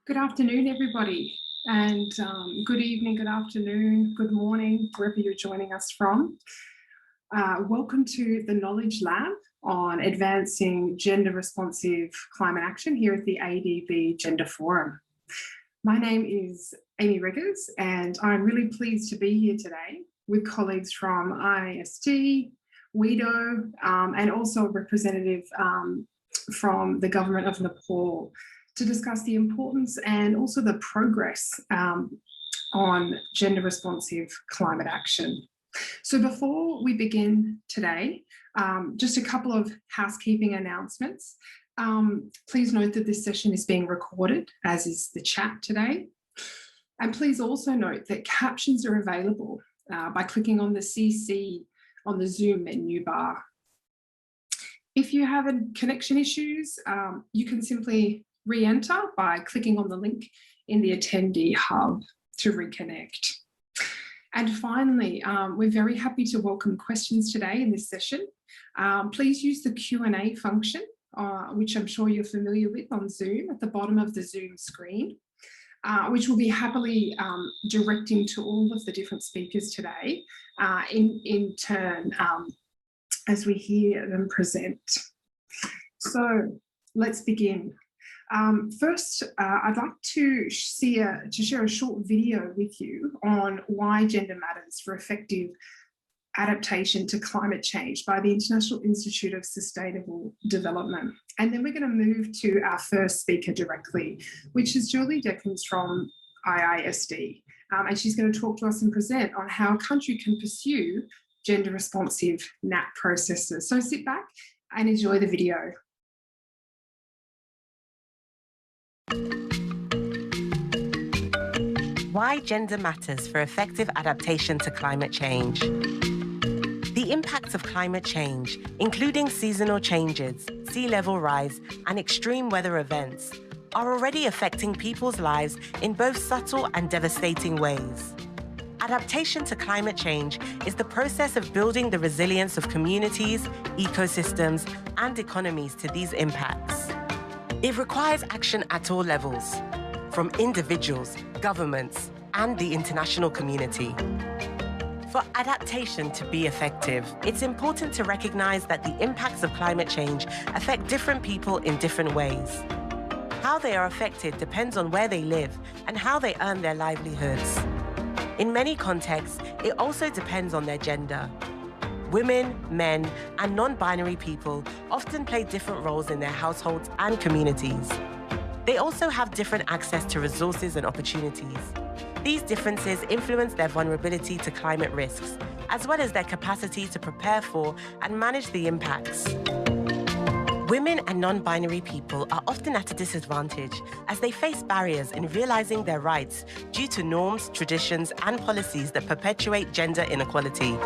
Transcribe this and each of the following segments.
Good afternoon, everybody, and good evening, good afternoon, good morning, wherever you're joining us from. Welcome to the Knowledge Lab on advancing gender-responsive climate action here at the ADB Gender Forum. My name is Amy Reggers, and I'm really pleased to be here today with colleagues from IISD, WEDO, and also a representative from the government of Nepal to discuss the importance and also the progress on gender-responsive climate action. So before we begin today, just a couple of housekeeping announcements. Please note that this session is being recorded, as is the chat today. And please also note that captions are available by clicking on the CC on the Zoom menu bar. If you have connection issues, you can simply re-enter by clicking on the link in the attendee hub to reconnect. And finally, we're very happy to welcome questions today in this session. Please use the Q&A function, which I'm sure you're familiar with on Zoom at the bottom of the Zoom screen, which will be happily directing to all of the different speakers today in turn as we hear them present. So let's begin. First, I'd like to share a short video with you on why gender matters for effective adaptation to climate change by the International Institute of Sustainable Development. And then we're going to move to our first speaker directly, which is Julie Dekens from IISD. And she's going to talk to us and present on how a country can pursue gender-responsive NAP processes. So sit back and enjoy the video. Why gender matters for effective adaptation to climate change. The impacts of climate change, including seasonal changes, sea level rise, and extreme weather events, are already affecting people's lives in both subtle and devastating ways. Adaptation to climate change is the process of building the resilience of communities, ecosystems, and economies to these impacts. It requires action at all levels, from individuals, governments, and the international community. For adaptation to be effective, it's important to recognize that the impacts of climate change affect different people in different ways. How they are affected depends on where they live and how they earn their livelihoods. In many contexts, it also depends on their gender. Women, men, and non-binary people often play different roles in their households and communities. They also have different access to resources and opportunities. These differences influence their vulnerability to climate risks, as well as their capacity to prepare for and manage the impacts. Women and non-binary people are often at a disadvantage as they face barriers in realizing their rights due to norms, traditions, and policies that perpetuate gender inequality.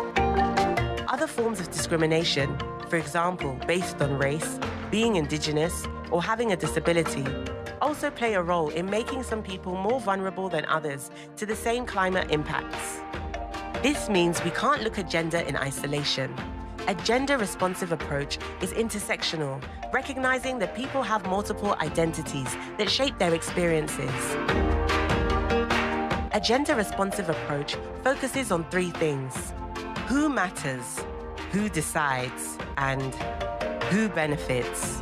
Other forms of discrimination, for example, based on race, being indigenous, or having a disability, also play a role in making some people more vulnerable than others to the same climate impacts. This means we can't look at gender in isolation. A gender-responsive approach is intersectional, recognizing that people have multiple identities that shape their experiences. A gender-responsive approach focuses on three things: who matters, who decides, and who benefits.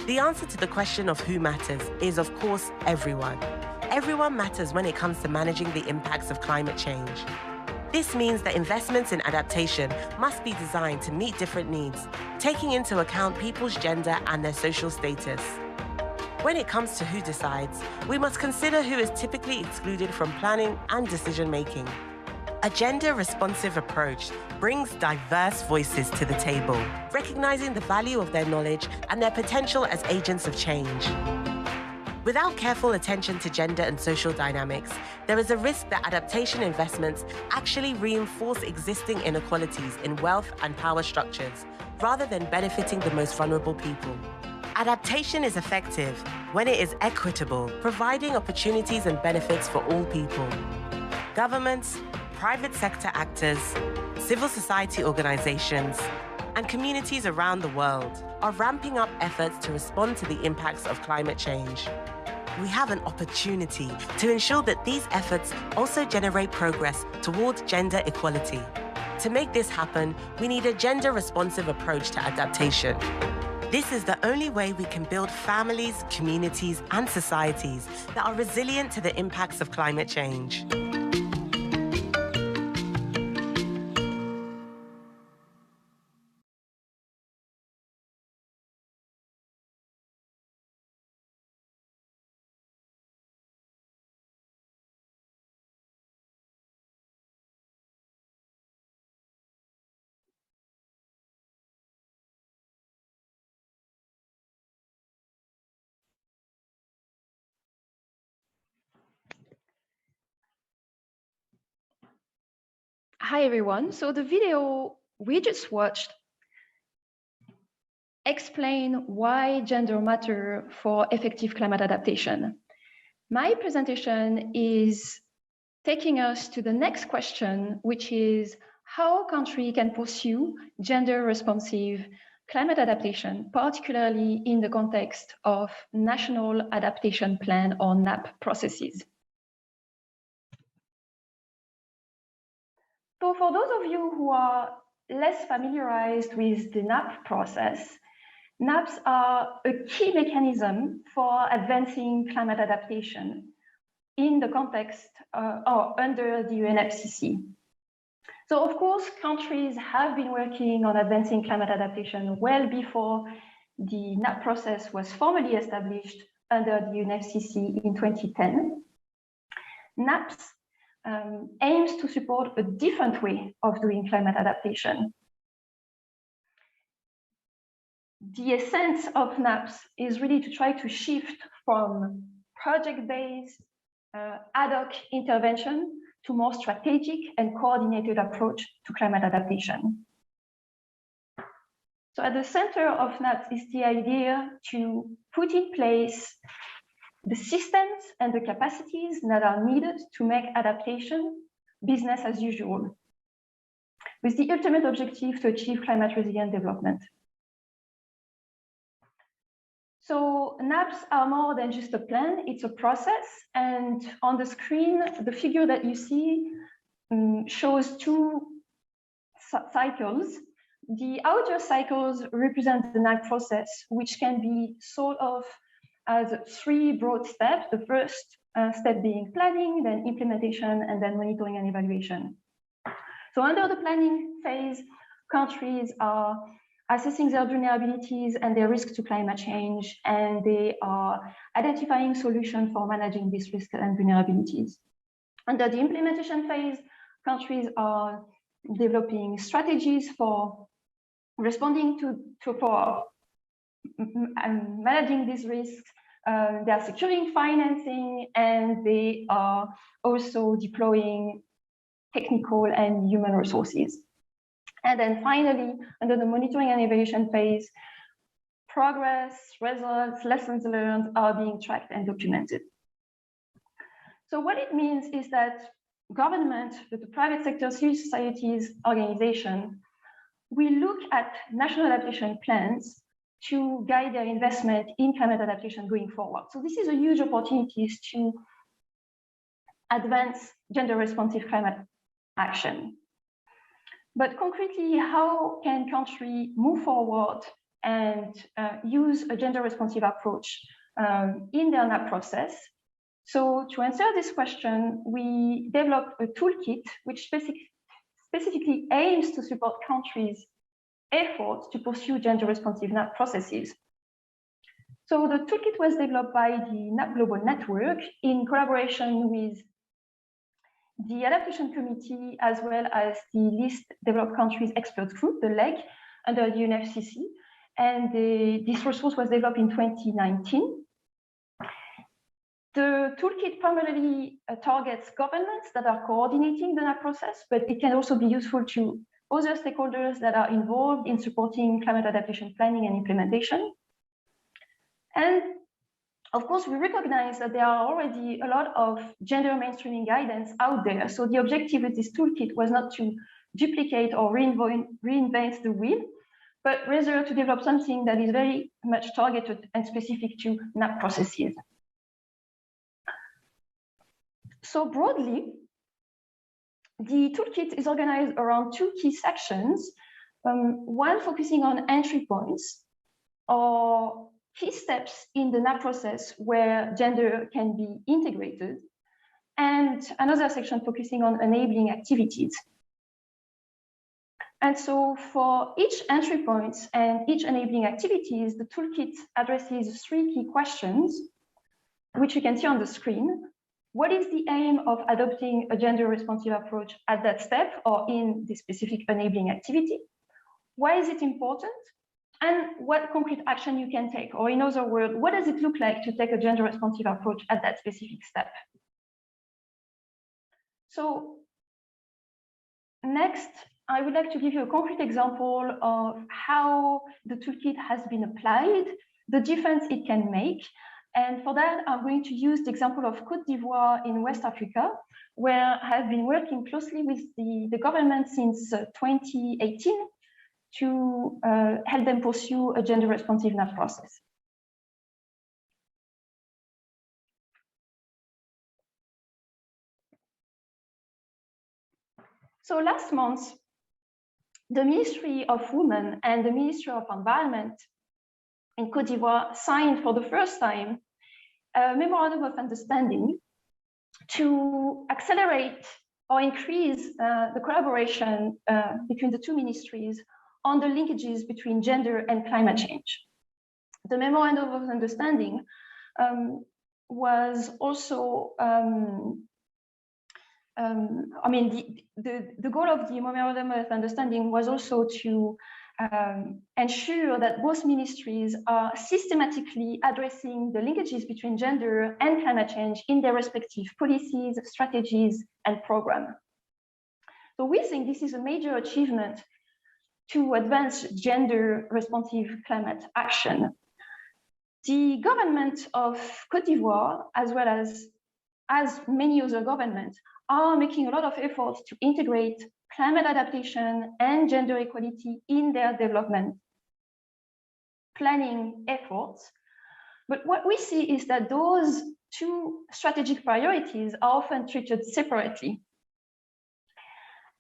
The answer to the question of who matters is, of course, everyone. Everyone matters when it comes to managing the impacts of climate change. This means that investments in adaptation must be designed to meet different needs, taking into account people's gender and their social status. When it comes to who decides, we must consider who is typically excluded from planning and decision-making. A gender-responsive approach brings diverse voices to the table, recognizing the value of their knowledge and their potential as agents of change. Without careful attention to gender and social dynamics, there is a risk that adaptation investments actually reinforce existing inequalities in wealth and power structures, rather than benefiting the most vulnerable people. Adaptation is effective when it is equitable, providing opportunities and benefits for all people. Governments, private sector actors, civil society organizations, and communities around the world are ramping up efforts to respond to the impacts of climate change. we have an opportunity to ensure that these efforts also generate progress towards gender equality. To make this happen, we need a gender-responsive approach to adaptation. This is the only way we can build families, communities, and societies that are resilient to the impacts of climate change. Hi everyone, so the video we just watched explain why gender matter for effective climate adaptation. My presentation is taking us to the next question, which is how a country can pursue gender responsive climate adaptation, particularly in the context of National Adaptation Plan or NAP processes. So for those of you who are less familiarized with the NAP process, NAPs are a key mechanism for advancing climate adaptation in the context or under the UNFCCC. So of course, countries have been working on advancing climate adaptation well before the NAP process was formally established under the UNFCCC in 2010. NAPs aims to support a different way of doing climate adaptation. The essence of NAPs is really to try to shift from project-based ad hoc intervention to more strategic and coordinated approach to climate adaptation. So at the center of NAPs is the idea to put in place the systems and the capacities that are needed to make adaptation business as usual, with the ultimate objective to achieve climate resilient development. So NAPs are more than just a plan, it's a process. And on the screen, the figure that you see shows two cycles. The outer cycles represent the NAP process, which can be sort of as three broad steps. The first step being planning, then implementation, and then monitoring and evaluation. So under the planning phase, countries are assessing their vulnerabilities and their risk to climate change, and they are identifying solutions for managing these risks and vulnerabilities. Under the implementation phase, countries are developing strategies for responding for managing these risks. They are securing financing, and they are also deploying technical and human resources. And then finally, under the monitoring and evaluation phase, progress, results, lessons learned are being tracked and documented. So what it means is that government, the private sector, civil societies, organization, we look at national adaptation plans to guide their investment in climate adaptation going forward. So this is a huge opportunity to advance gender responsive climate action. But concretely, how can countries move forward and use a gender responsive approach in their NAP process? So to answer this question, we developed a toolkit which specifically aims to support countries' efforts to pursue gender responsive NAP processes. So the toolkit was developed by the NAP Global Network in collaboration with the Adaptation Committee, as well as the Least Developed Countries Expert Group, the LEG, under the UNFCCC. And this resource was developed in 2019. The toolkit primarily targets governments that are coordinating the NAP process, but it can also be useful to other stakeholders that are involved in supporting climate adaptation planning and implementation. And of course, we recognize that there are already a lot of gender mainstreaming guidance out there. So the objective with this toolkit was not to duplicate or reinvent the wheel, but rather to develop something that is very much targeted and specific to NAP processes. So broadly, the toolkit is organized around two key sections, one focusing on entry points or key steps in the NAP process where gender can be integrated, and another section focusing on enabling activities. And so for each entry points and each enabling activities, the toolkit addresses three key questions, which you can see on the screen. What is the aim of adopting a gender-responsive approach at that step or in the specific enabling activity? Why is it important? And what concrete action you can take? Or in other words, what does it look like to take a gender-responsive approach at that specific step? So next, I would like to give you a concrete example of how the toolkit has been applied, the difference it can make. And for that, I'm going to use the example of Côte d'Ivoire in West Africa, where I have been working closely with the government since 2018 to help them pursue a gender-responsive NAP process. So last month, the Ministry of Women and the Ministry of Environment in Côte d'Ivoire signed for the first time a memorandum of understanding to accelerate or increase the collaboration between the two ministries on the linkages between gender and climate change. The memorandum of understanding was also, the goal of the memorandum of understanding was also to ensure that both ministries are systematically addressing the linkages between gender and climate change in their respective policies, strategies, and programs. So we think this is a major achievement to advance gender-responsive climate action. The government of Côte d'Ivoire, as well as many other governments, are making a lot of efforts to integrate climate adaptation and gender equality in their development planning efforts. But what we see is that those two strategic priorities are often treated separately.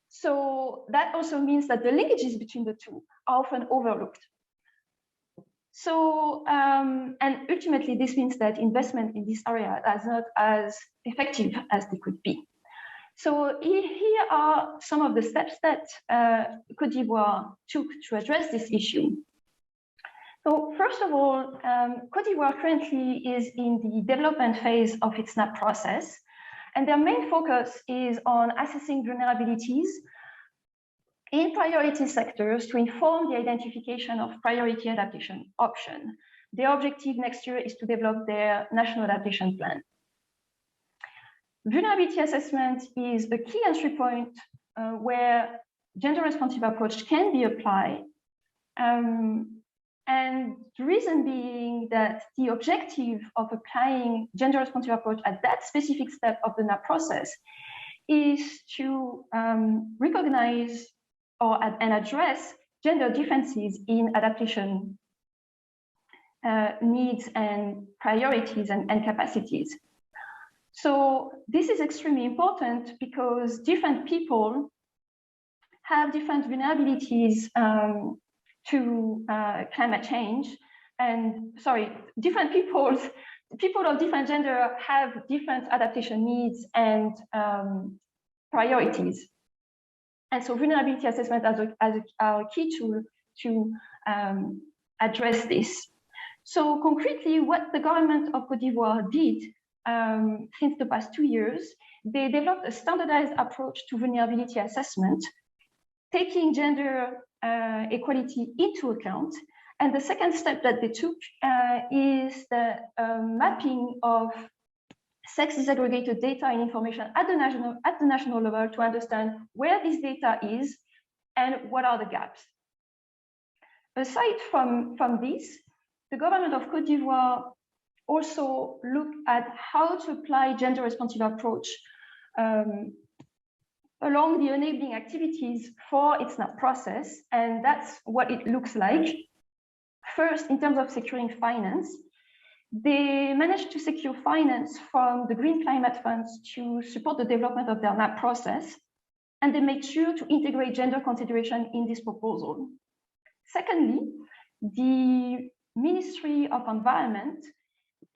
So that also means that the linkages between the two are often overlooked. So, and ultimately, this means that investment in this area is not as effective as they could be. So here are some of the steps that Côte d'Ivoire took to address this issue. So first of all, Côte d'Ivoire currently is in the development phase of its NAP process, and their main focus is on assessing vulnerabilities in priority sectors to inform the identification of priority adaptation options. Their objective next year is to develop their National Adaptation Plan. Vulnerability assessment is a key entry point where gender-responsive approach can be applied. And the reason being that the objective of applying gender-responsive approach at that specific step of the NAP process is to recognize and address gender differences in adaptation needs and priorities and capacities. So this is extremely important because different people have different vulnerabilities to climate change. And different people of different gender have different adaptation needs and priorities. And so vulnerability assessment as a key tool to address this. So concretely, what the government of Côte d'Ivoire did since the past 2 years, they developed a standardized approach to vulnerability assessment, taking gender equality into account. And the second step that they took is the mapping of sex disaggregated data and information at the national level to understand where this data is and what are the gaps. Aside from this, the government of Côte d'Ivoire also looked at how to apply gender-responsive approach along the enabling activities for its NAP process, and that's what it looks like. First, in terms of securing finance, they managed to secure finance from the Green Climate Funds to support the development of their NAP process, and they made sure to integrate gender consideration in this proposal. Secondly, the Ministry of Environment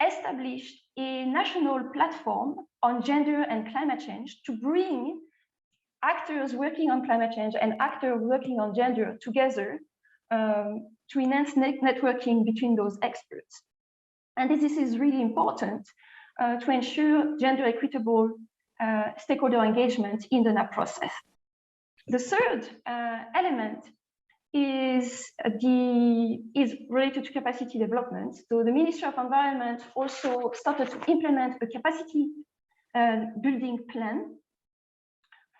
established a national platform on gender and climate change to bring actors working on climate change and actors working on gender together to enhance networking between those experts. And this is really important to ensure gender equitable stakeholder engagement in the NAP process. The third element is related to capacity development. So the Ministry of Environment also started to implement a capacity building plan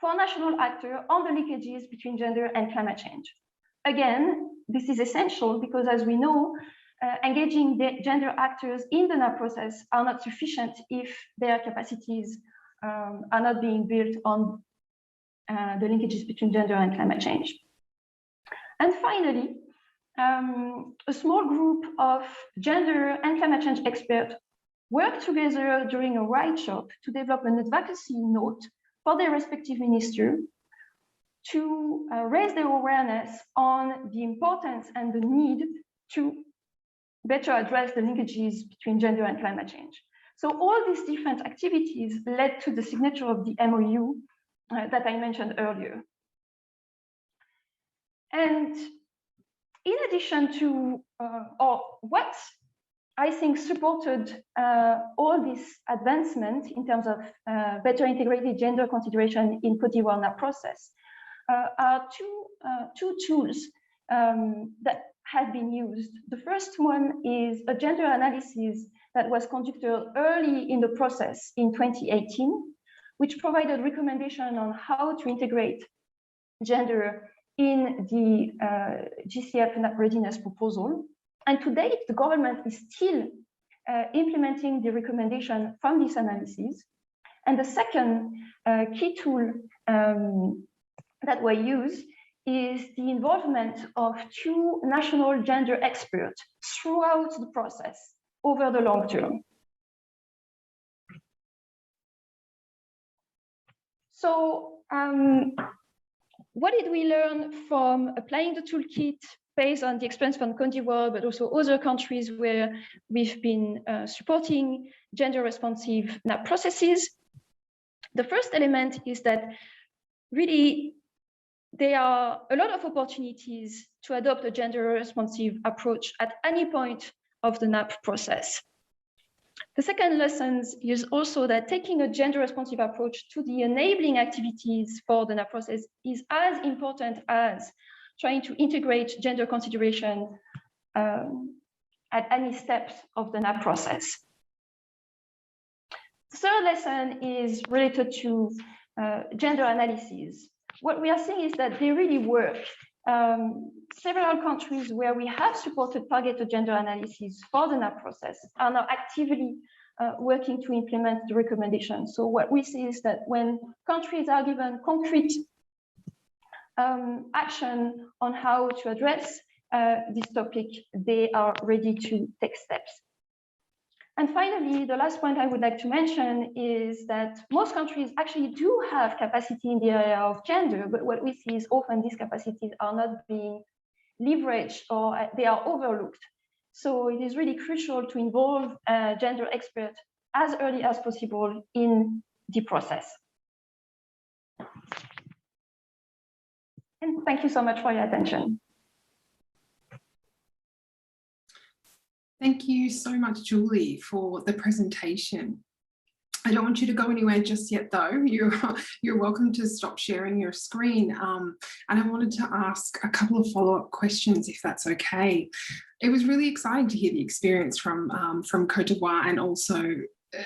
for national actors on the linkages between gender and climate change. Again, this is essential because, as we know, engaging the gender actors in the NAP process are not sufficient if their capacities are not being built on the linkages between gender and climate change. And finally, a small group of gender and climate change experts worked together during a workshop to develop an advocacy note for their respective minister to raise their awareness on the importance and the need to better address the linkages between gender and climate change. So all these different activities led to the signature of the MOU that I mentioned earlier. And in addition to, or what I think supported all this advancement in terms of better integrated gender consideration in Côte d'Ivoire NAP process are two tools that have been used. The first one is a gender analysis that was conducted early in the process in 2018, which provided recommendation on how to integrate gender in the GCF NAP readiness proposal. And to date, the government is still implementing the recommendation from this analysis. And the second key tool that we use is the involvement of two national gender experts throughout the process over the long term. So what did we learn from applying the toolkit based on the experience from Côte d'Ivoire, but also other countries where we've been supporting gender responsive NAP processes? The first element is that really there are a lot of opportunities to adopt a gender responsive approach at any point of the NAP process. The second lesson is also that taking a gender responsive approach to the enabling activities for the NAP process is as important as trying to integrate gender consideration at any steps of the NAP process. The third lesson is related to gender analysis. What we are seeing is that they really work. Several countries where we have supported targeted gender analysis for the NAP process are now actively working to implement the recommendation. So what we see is that when countries are given concrete action on how to address this topic, they are ready to take steps. And finally, the last point I would like to mention is that most countries actually do have capacity in the area of gender, but what we see is often these capacities are not being leveraged or they are overlooked. So it is really crucial to involve gender experts as early as possible in the process. And thank you so much for your attention. Thank you so much, Julie, for the presentation. I don't want you to go anywhere just yet, though. You're welcome to stop sharing your screen. And I wanted to ask a couple of follow-up questions, if that's okay. It was really exciting to hear the experience from Côte d'Ivoire, and also,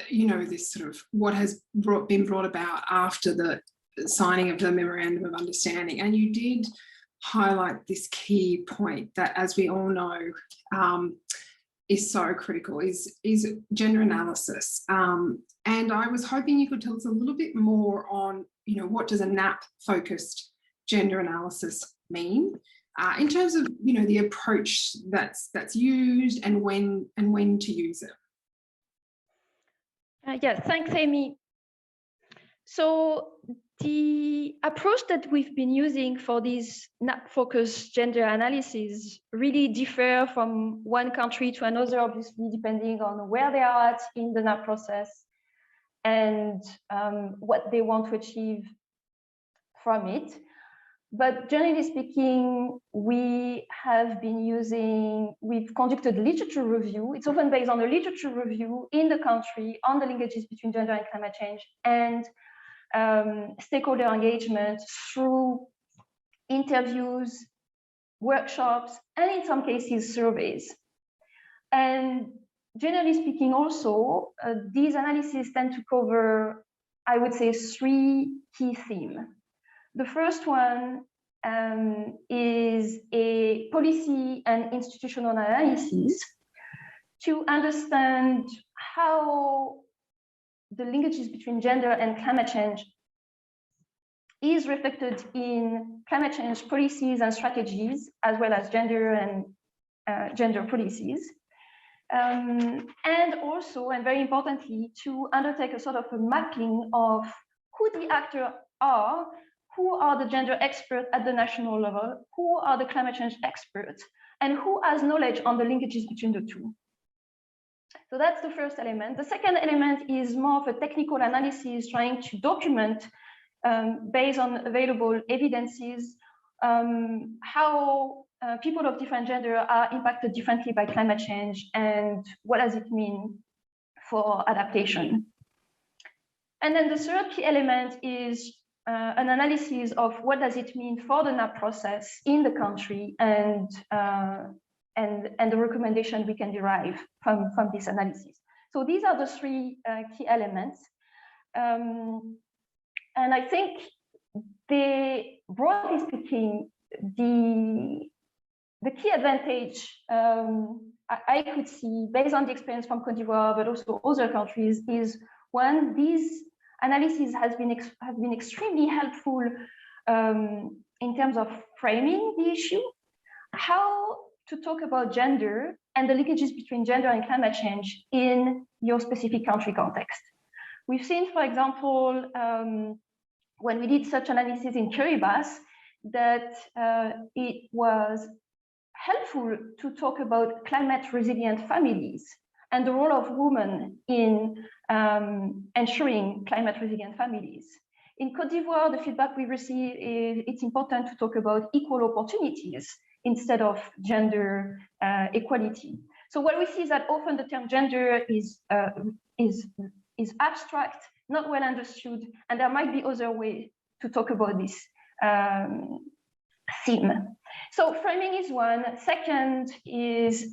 you know, this sort of what has been brought about after the signing of the Memorandum of Understanding. And you did highlight this key point that, as we all know, is so critical, is gender analysis. And I was hoping you could tell us a little bit more on, you know, what does a NAP-focused gender analysis mean in terms of, you know, the approach that's used and when to use it. Yes, thanks, Amy. So the approach that we've been using for these NAP-focused gender analysis really differ from one country to another, obviously, depending on where they are at in the NAP process and what they want to achieve from it. But generally speaking, we've conducted literature review. It's often based on a literature review in the country on the linkages between gender and climate change, and stakeholder engagement through interviews, workshops, and in some cases, surveys. And generally speaking, also, these analyses tend to cover, I would say, 3 key themes. The first one is a policy and institutional analysis to understand how the linkages between gender and climate change is reflected in climate change policies and strategies, as well as gender and gender policies. And also, and very importantly, to undertake a sort of a mapping of who the actors are, who are the gender experts at the national level, who are the climate change experts, and who has knowledge on the linkages between the two. So that's the first element. The second element is more of a technical analysis, trying to document, based on available evidences, how people of different gender are impacted differently by climate change, and what does it mean for adaptation. And then the third key element is an analysis of what does it mean for the NAP process in the country, and the recommendation we can derive from this analysis. So these are the 3 key elements. And I think broadly speaking, the key advantage I could see based on the experience from Côte d'Ivoire, but also other countries, is one, these analysis has been extremely helpful in terms of framing the issue, how to talk about gender and the linkages between gender and climate change in your specific country context. We've seen, for example, when we did such analysis in Kiribati, that it was helpful to talk about climate resilient families and the role of women in ensuring climate resilient families. In Côte d'Ivoire, the feedback we receive is it's important to talk about equal opportunities instead of gender equality. So what we see is that often the term gender is abstract, not well understood, and there might be other ways to talk about this theme. So framing is one. Second is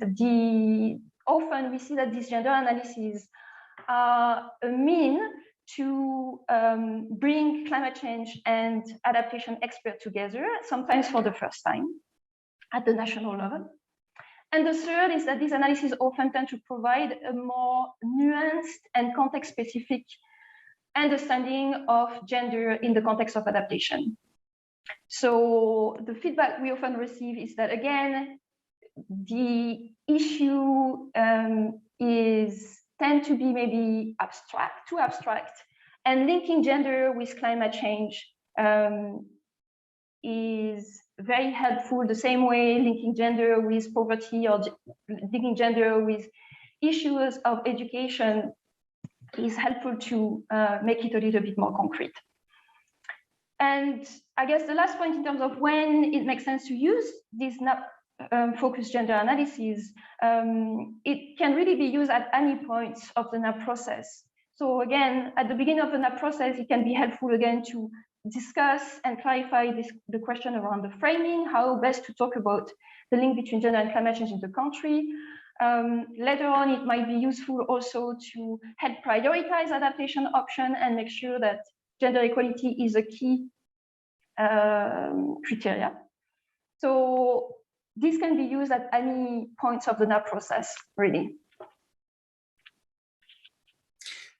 often we see that these gender analyses are a mean to bring climate change and adaptation experts together, sometimes for the first time at the national level. And the third is that these analyses often tend to provide a more nuanced and context-specific understanding of gender in the context of adaptation. So the feedback we often receive is that, again, the issue tend to be maybe too abstract, and linking gender with climate change is very helpful, the same way linking gender with poverty or linking gender with issues of education is helpful to make it a little bit more concrete. And I guess the last point in terms of when it makes sense to use these NAP-focused gender analyses, it can really be used at any point of the NAP process. So again, at the beginning of the NAP process, it can be helpful again to discuss and clarify the question around the framing, how best to talk about the link between gender and climate change in the country. Later on, it might be useful also to help prioritize adaptation option and make sure that gender equality is a key criteria. So this can be used at any points of the NAP process, really.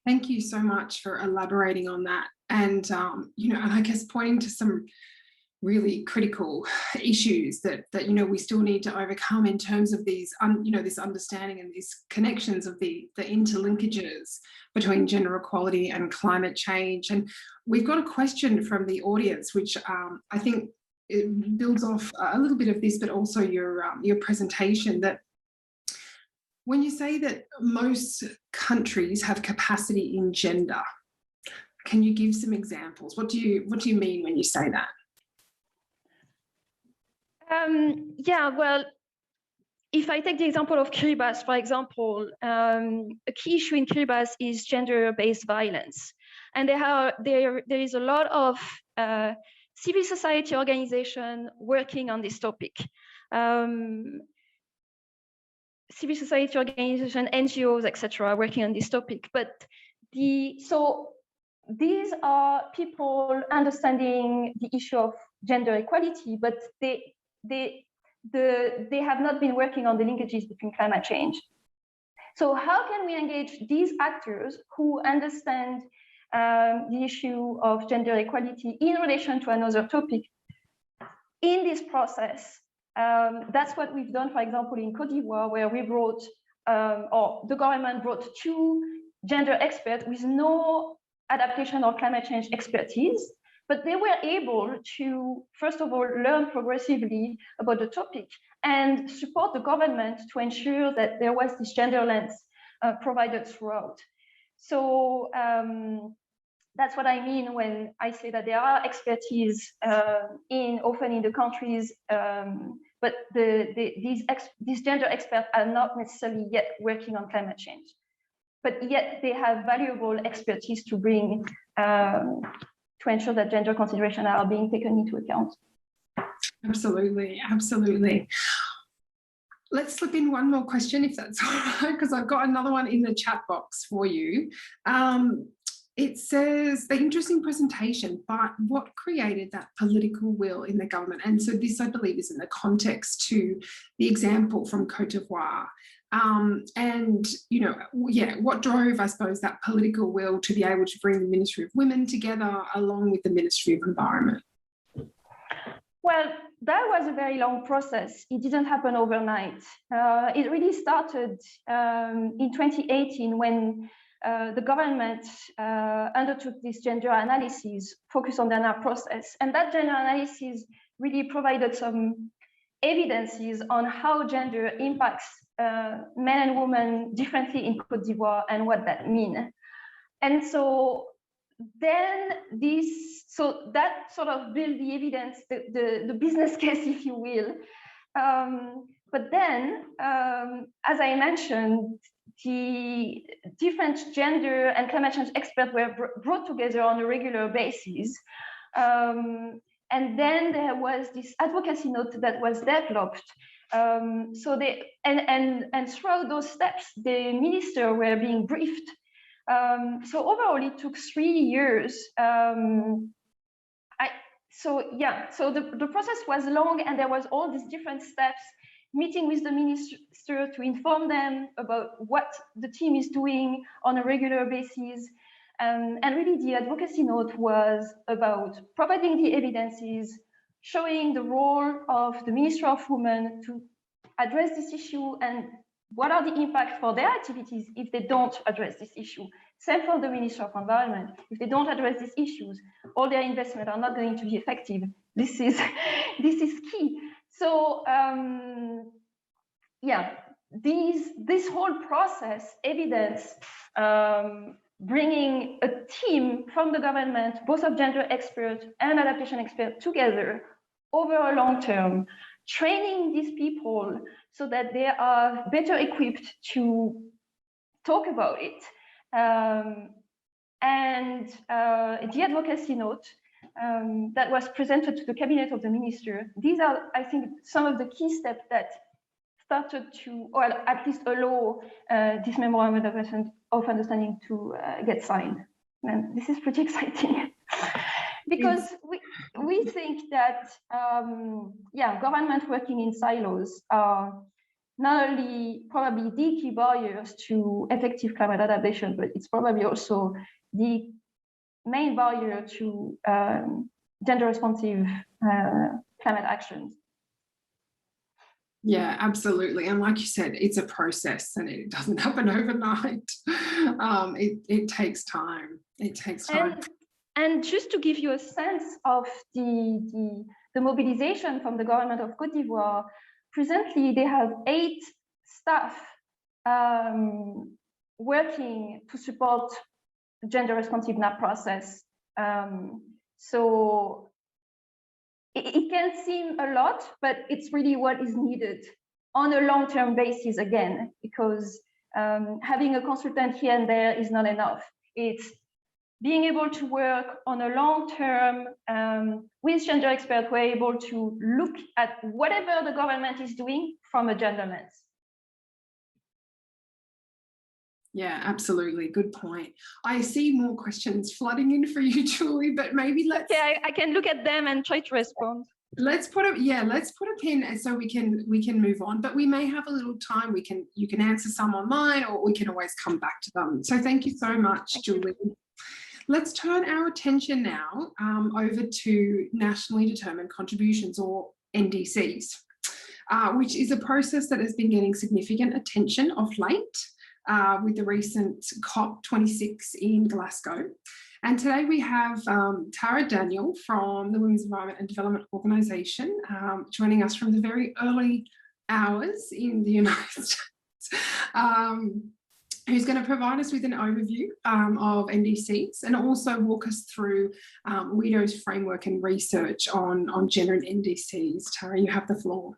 Thank you so much for elaborating on that. And, you know, and I guess pointing to some really critical issues that you know we still need to overcome in terms of these you know, this understanding and these connections of the interlinkages between gender equality and climate change. And we've got a question from the audience which I think it builds off a little bit of this, but also your presentation, that when you say that most countries have capacity in gender, can you give some examples? What do you mean when you say that? Yeah, well, if I take the example of Kiribati, for example, a key issue in Kiribati is gender-based violence. And there is a lot of civil society organization working on this topic. Civil society organization, NGOs, etc., working on this topic. But so these are people understanding the issue of gender equality, but they have not been working on the linkages between climate change. So how can we engage these actors who understand the issue of gender equality in relation to another topic in this process? That's what we've done, for example, in Côte d'Ivoire, where we brought, or the government brought 2 gender experts with no adaptation or climate change expertise, but they were able to, first of all, learn progressively about the topic and support the government to ensure that there was this gender lens provided throughout. So that's what I mean when I say that there are expertise often in the countries, but these gender experts are not necessarily yet working on climate change, but yet they have valuable expertise to bring to ensure that gender considerations are being taken into account. Absolutely, absolutely. Let's slip in one more question, if that's all right, because I've got another one in the chat box for you. It says, the interesting presentation, but what created that political will in the government? And so this, I believe, is in the context to the example from Côte d'Ivoire. And, you know, yeah, what drove, I suppose, that political will to be able to bring the Ministry of Women together along with the Ministry of Environment? Well, that was a very long process. It didn't happen overnight. It really started in 2018 when the government undertook this gender analysis focused on the NAP process. And that gender analysis really provided some evidences on how gender impacts men and women differently in Côte d'Ivoire and what that means. And so then that sort of built the evidence, the business case, if you will. But then, as I mentioned, the different gender and climate change experts were brought together on a regular basis. And then there was this advocacy note that was developed. So they and throughout those steps, the minister were being briefed. So overall, it took 3 years. So the process was long, and there was all these different steps, meeting with the minister to inform them about what the team is doing on a regular basis. And really the advocacy note was about providing the evidences, showing the role of the Ministry of Women to address this issue and what are the impacts for their activities if they don't address this issue. Same for the Ministry of Environment. If they don't address these issues, all their investments are not going to be effective. This is key. So yeah, this whole process evidence bringing a team from the government, both of gender experts and adaptation experts together over a long term, training these people so that they are better equipped to talk about it. And the advocacy note that was presented to the cabinet of the minister. These are, I think, some of the key steps that started to, or at least allow this memorandum of understanding to get signed. And this is pretty exciting because we think that, yeah, government working in silos are not only probably the key barriers to effective climate adaptation, but it's probably also the main barrier to gender responsive climate actions. Yeah, absolutely. And like you said, it's a process and it doesn't happen overnight. It takes time. It takes time. And just to give you a sense of the mobilization from the government of Côte d'Ivoire, presently they have 8 staff working to support gender responsive NAP process. So it can seem a lot, but it's really what is needed on a long-term basis again, because having a consultant here and there is not enough. It's being able to work on a long term with gender experts who are able to look at whatever the government is doing from a gender lens. Yeah, absolutely. Good point. I see more questions flooding in for you, Julie, but maybe let's... Okay, I can look at them and try to respond. Let's put a pin so we can move on, but we may have a little time. You can answer some online, or we can always come back to them. So thank you so much, Julie. Let's turn our attention now over to nationally determined contributions, or NDCs, which is a process that has been getting significant attention of late with the recent COP26 in Glasgow. And today we have Tara Daniel from the Women's Environment and Development Organisation joining us from the very early hours in the United States. Who's going to provide us with an overview of NDCs and also walk us through WEDO's framework and research on gender and NDCs. Tara, you have the floor.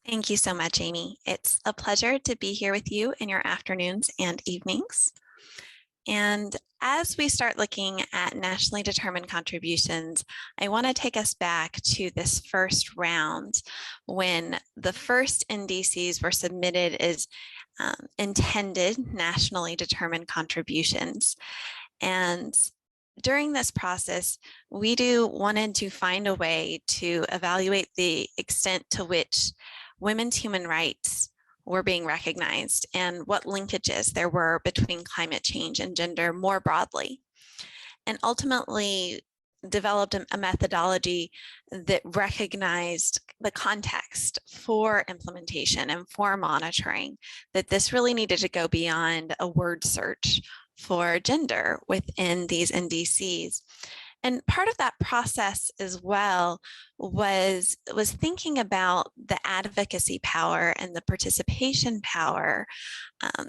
Thank you so much, Amy. It's a pleasure to be here with you in your afternoons and evenings. And as we start looking at nationally determined contributions, I want to take us back to this first round when the first NDCs were submitted as intended nationally determined contributions. And during this process, WEDO wanted to find a way to evaluate the extent to which women's human rights were being recognized and what linkages there were between climate change and gender more broadly, and ultimately developed a methodology that recognized the context for implementation and for monitoring, that this really needed to go beyond a word search for gender within these NDCs. And part of that process as well was thinking about the advocacy power and the participation power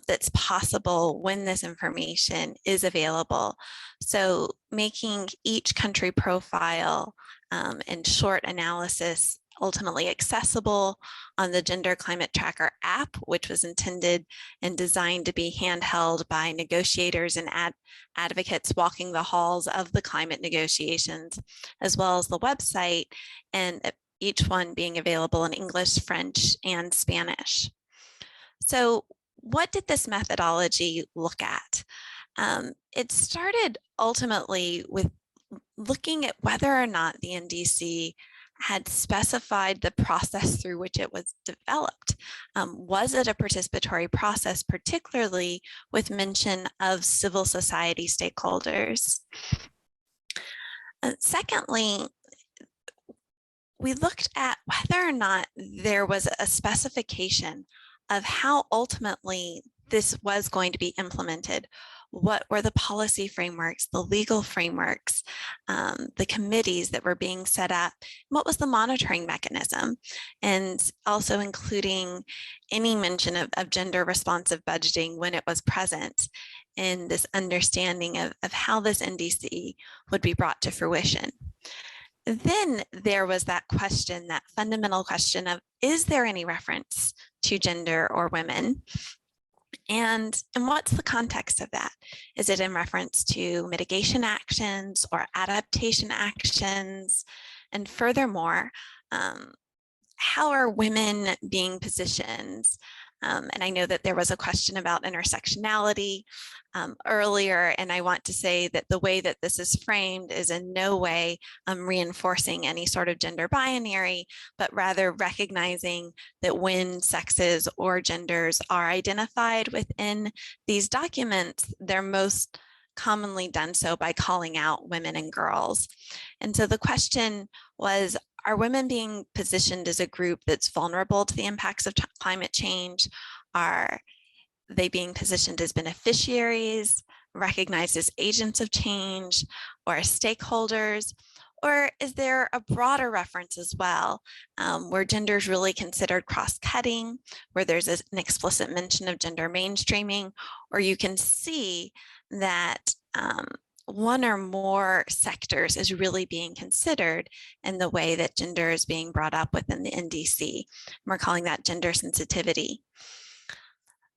that's possible when this information is available. So making each country profile and short analysis ultimately accessible on the Gender Climate Tracker app, which was intended and designed to be handheld by negotiators and advocates walking the halls of the climate negotiations, as well as the website, and each one being available in English, French, and Spanish. So what did this methodology look at? It started ultimately with looking at whether or not the NDC had specified the process through which it was developed. Was it a participatory process, particularly with mention of civil society stakeholders? Secondly, we looked at whether or not there was a specification of how ultimately this was going to be implemented. What were the policy frameworks, the legal frameworks, the committees that were being set up? What was the monitoring mechanism? And also including any mention of gender responsive budgeting when it was present in this understanding of how this NDC would be brought to fruition. Then there was that question, that fundamental question of, is there any reference to gender or women? And what's the context of that? Is it in reference to mitigation actions or adaptation actions? And furthermore, how are women being positioned? And I know that there was a question about intersectionality earlier, and I want to say that the way that this is framed is in no way reinforcing any sort of gender binary, but rather recognizing that when sexes or genders are identified within these documents, they're most commonly done so by calling out women and girls. And so the question was, are women being positioned as a group that's vulnerable to the impacts of climate change? Are they being positioned as beneficiaries, recognized as agents of change, or as stakeholders? Or is there a broader reference as well, where gender is really considered cross-cutting, where there's an explicit mention of gender mainstreaming, or you can see that one or more sectors is really being considered in the way that gender is being brought up within the NDC. We're calling that gender sensitivity.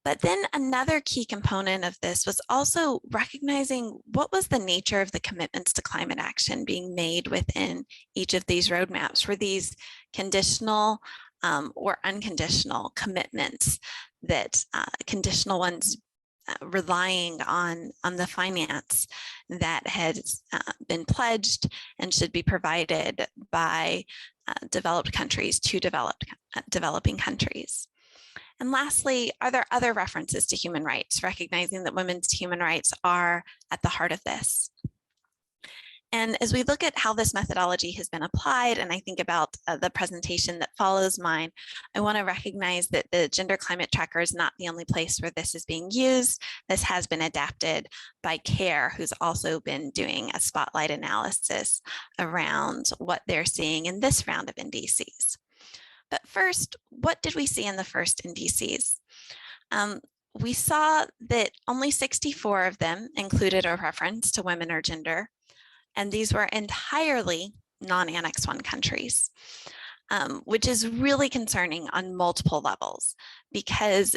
But then another key component of this was also recognizing what was the nature of the commitments to climate action being made within each of these roadmaps. Were these conditional or unconditional commitments, that conditional ones relying on the finance that has been pledged and should be provided by developed countries to developing countries? And lastly, are there other references to human rights, recognizing that women's human rights are at the heart of this? And as we look at how this methodology has been applied, and I think about the presentation that follows mine, I want to recognize that the Gender Climate Tracker is not the only place where this is being used. This has been adapted by CARE, who's also been doing a spotlight analysis around what they're seeing in this round of NDCs. But first, what did we see in the first NDCs? We saw that only 64 of them included a reference to women or gender, and these were entirely non-Annex I countries, which is really concerning on multiple levels, because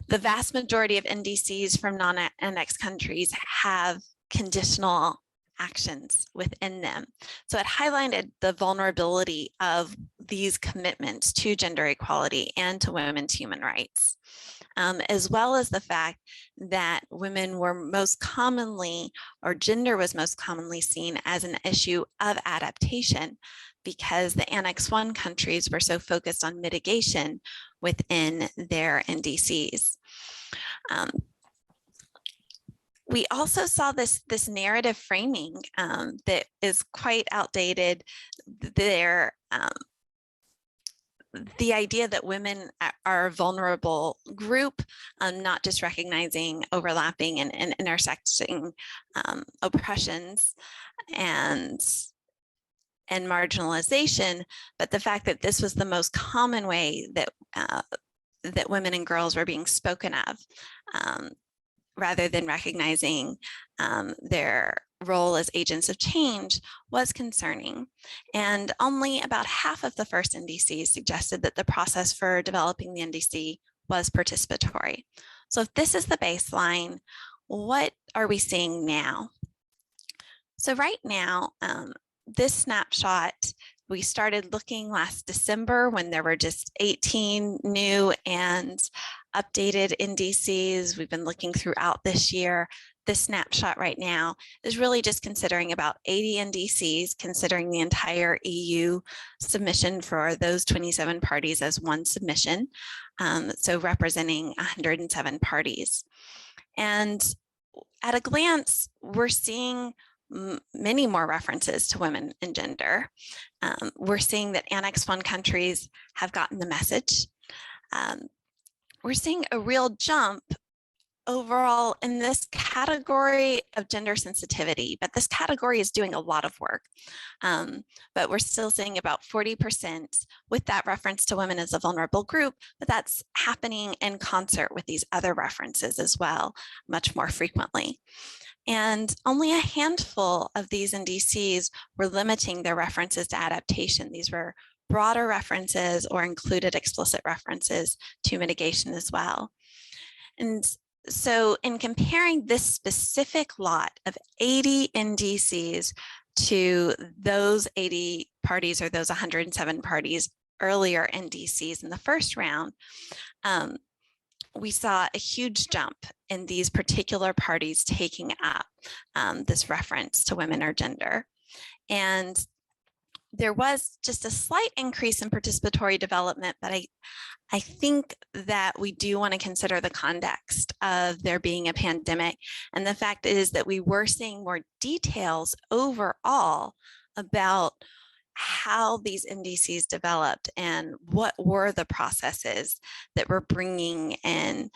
the vast majority of NDCs from non-Annex countries have conditional actions within them. So it highlighted the vulnerability of these commitments to gender equality and to women's human rights, as well as the fact that women were most commonly, or gender was most commonly seen as an issue of adaptation, because the Annex I countries were so focused on mitigation within their NDCs. We also saw this narrative framing that is quite outdated. The idea that women are a vulnerable group, not just recognizing overlapping and intersecting oppressions and marginalization, but the fact that this was the most common way that that women and girls were being spoken of, rather than recognizing their role as agents of change, was concerning. And only about half of the first NDCs suggested that the process for developing the NDC was participatory. So if this is the baseline, what are we seeing now? So right now, this snapshot, we started looking last December when there were just 18 new and updated NDCs. We've been looking throughout this year. This snapshot right now is really just considering about 80 NDCs, considering the entire EU submission for those 27 parties as one submission, so representing 107 parties. And at a glance, we're seeing many more references to women and gender. We're seeing that Annex I countries have gotten the message. We're seeing a real jump overall in this category of gender sensitivity, but this category is doing a lot of work. But we're still seeing about 40% with that reference to women as a vulnerable group, but that's happening in concert with these other references as well, much more frequently. And only a handful of these NDCs were limiting their references to adaptation. These were broader references or included explicit references to mitigation as well. And so in comparing this specific lot of 80 NDCs to those 80 parties, or those 107 parties earlier NDCs in the first round, we saw a huge jump in these particular parties taking up this reference to women or gender. And there was just a slight increase in participatory development, but I think that we do want to consider the context of there being a pandemic. And the fact is that we were seeing more details overall about how these NDCs developed and what were the processes that were bringing in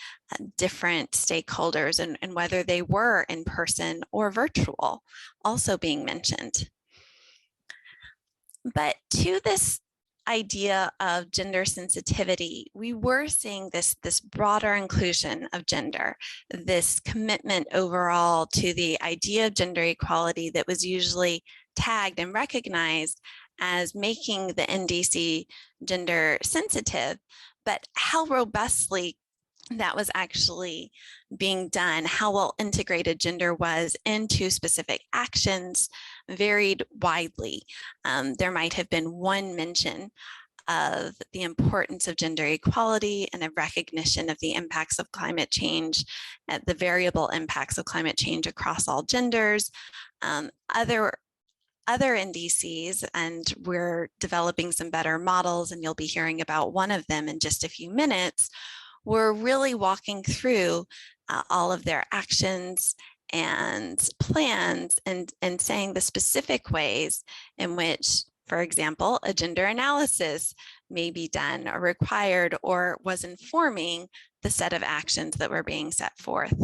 different stakeholders, and whether they were in person or virtual also being mentioned. But to this idea of gender sensitivity, we were seeing this broader inclusion of gender, this commitment overall to the idea of gender equality that was usually tagged and recognized as making the NDC gender sensitive, but how robustly that was actually being done, how well integrated gender was into specific actions varied widely. There might have been one mention of the importance of gender equality and a recognition of the impacts of climate change, the variable impacts of climate change across all genders. Other NDCs, and we're developing some better models, and you'll be hearing about one of them in just a few minutes. We're really walking through all of their actions and plans and saying the specific ways in which, for example, a gender analysis may be done or required or was informing the set of actions that were being set forth.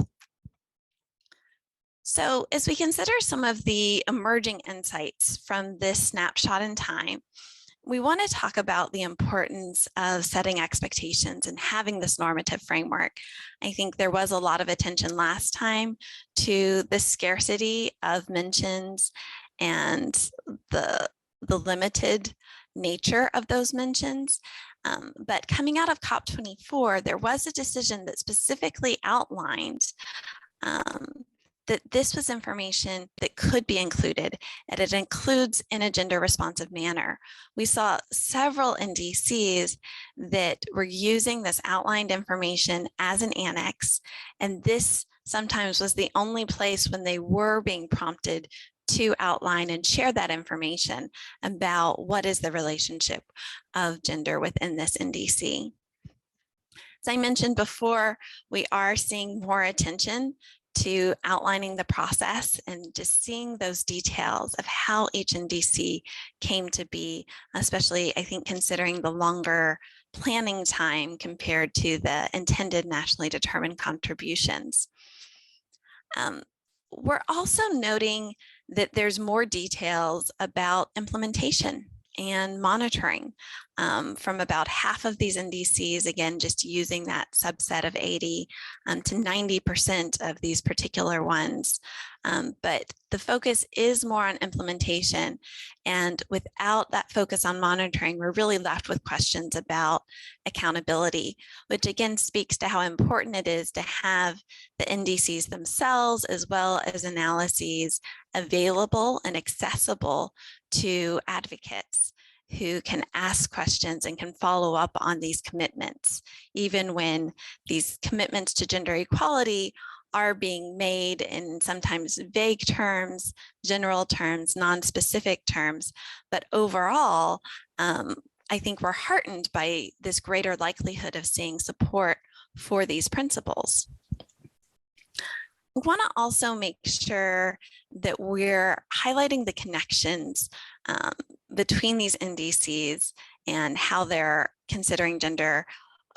So as we consider some of the emerging insights from this snapshot in time, we want to talk about the importance of setting expectations and having this normative framework. I think there was a lot of attention last time to the scarcity of mentions and the limited nature of those mentions. But coming out of COP24, there was a decision that specifically outlined that this was information that could be included, and it includes in a gender responsive manner. We saw several NDCs that were using this outlined information as an annex, and this sometimes was the only place when they were being prompted to outline and share that information about what is the relationship of gender within this NDC. As I mentioned before, we are seeing more attention to outlining the process and just seeing those details of how each NDC came to be, especially I think considering the longer planning time compared to the intended nationally determined contributions. We're also noting that there's more details about implementation and monitoring from about half of these NDCs, again, just using that subset of 80 to 90% of these particular ones. But the focus is more on implementation. And without that focus on monitoring, we're really left with questions about accountability, which again speaks to how important it is to have the NDCs themselves, as well as analyses available and accessible to advocates who can ask questions and can follow up on these commitments, even when these commitments to gender equality are being made in sometimes vague terms, general terms, non-specific terms. But overall, I think we're heartened by this greater likelihood of seeing support for these principles. We want to also make sure that we're highlighting the connections between these NDCs and how they're considering gender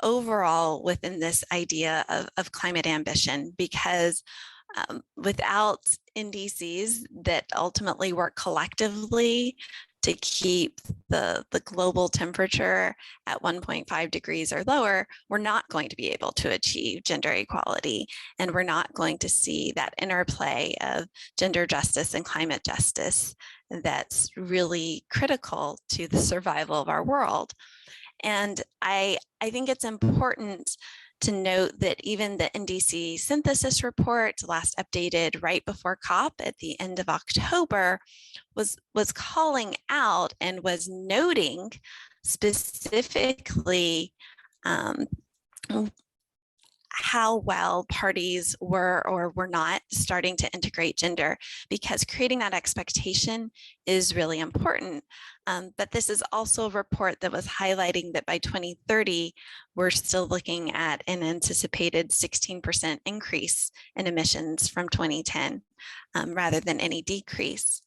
overall within this idea of climate ambition, because without NDCs that ultimately work collectively to keep the global temperature at 1.5 degrees or lower, we're not going to be able to achieve gender equality. And we're not going to see that interplay of gender justice and climate justice that's really critical to the survival of our world. And I think it's important to note that even the NDC synthesis report, last updated right before COP at the end of October, was calling out and was noting specifically how well parties were or were not starting to integrate gender, because creating that expectation is really important. But this is also a report that was highlighting that by 2030, we're still looking at an anticipated 16% increase in emissions from 2010, rather than any decrease.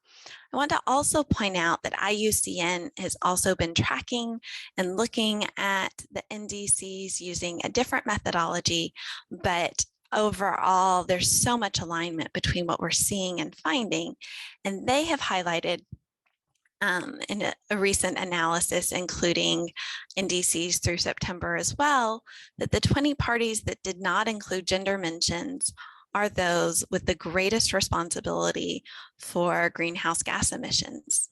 I want to also point out that IUCN has also been tracking and looking at the NDCs using a different methodology, but overall, there's so much alignment between what we're seeing and finding. And they have highlighted in a recent analysis, including NDCs through September as well, that the 20 parties that did not include gender mentions are those with the greatest responsibility for greenhouse gas emissions.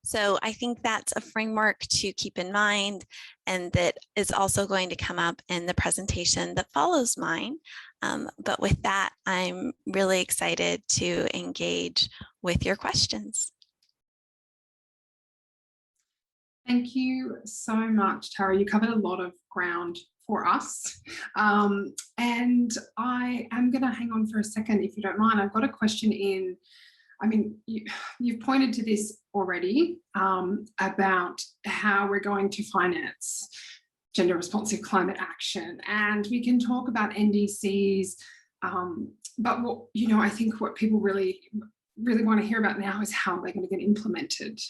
So I think that's a framework to keep in mind, and that is also going to come up in the presentation that follows mine. But with that, I'm really excited to engage with your questions. Thank you so much, Tara. You covered a lot of ground for us. And I am going to hang on for a second, if you don't mind. I've got a question in. I mean, you've pointed to this already about how we're going to finance gender responsive climate action. And we can talk about NDCs, but what, I think what people really want to hear about now is how they're going to get implemented.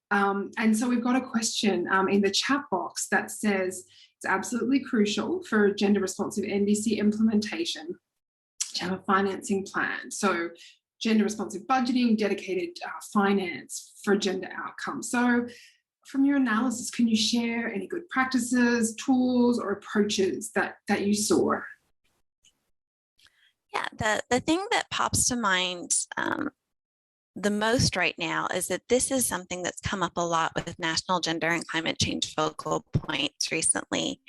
And so we've got a question in the chat box that says, it's absolutely crucial for gender responsive NDC implementation to have a financing plan. So gender responsive budgeting, dedicated finance for gender outcomes. So from your analysis, can you share any good practices, tools, or approaches that you saw? Yeah, the thing that pops to mind the most right now is that this is something that's come up a lot with National Gender and Climate Change focal points recently.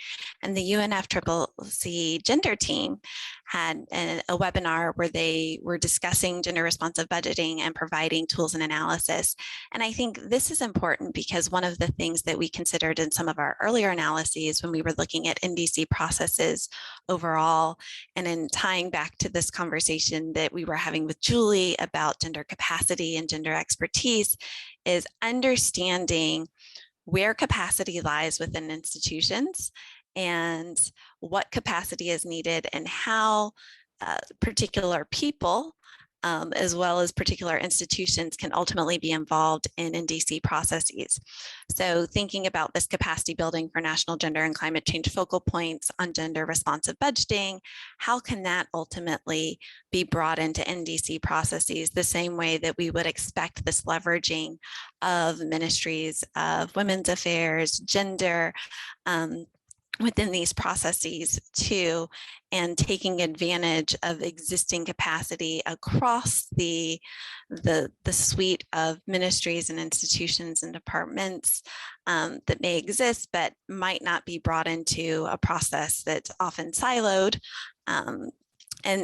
And the UNFCCC gender team had a webinar where they were discussing gender responsive budgeting and providing tools and analysis. And I think this is important because one of the things that we considered in some of our earlier analyses when we were looking at NDC processes overall, and in tying back to this conversation that we were having with Julie about gender capacity and gender expertise, is understanding where capacity lies within institutions and what capacity is needed, and how particular people as well as particular institutions can ultimately be involved in NDC processes. So thinking about this capacity building for national gender and climate change focal points on gender responsive budgeting, how can that ultimately be brought into NDC processes the same way that we would expect this leveraging of ministries of women's affairs, gender, within these processes too, and taking advantage of existing capacity across the suite of ministries and institutions and departments that may exist, but might not be brought into a process that's often siloed. And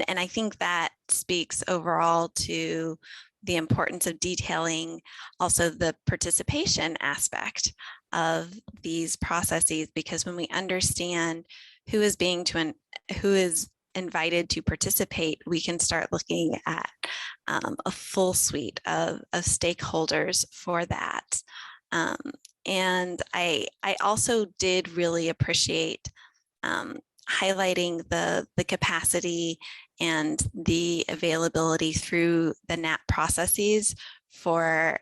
I think that speaks overall to the importance of detailing also the participation aspect of these processes, because when we understand who is invited to participate, we can start looking at a full suite of stakeholders for that. And I also did really appreciate highlighting the capacity and the availability through the NAP processes for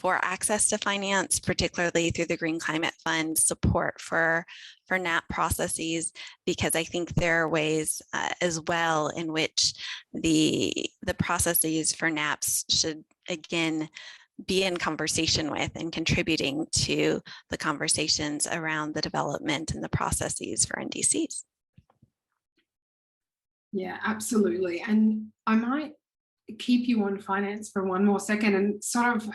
access to finance, particularly through the Green Climate Fund support for NAP processes, because I think there are ways as well in which the processes for NAPs should again be in conversation with and contributing to the conversations around the development and the processes for NDCs. Yeah, absolutely. And I might keep you on finance for one more second, and sort of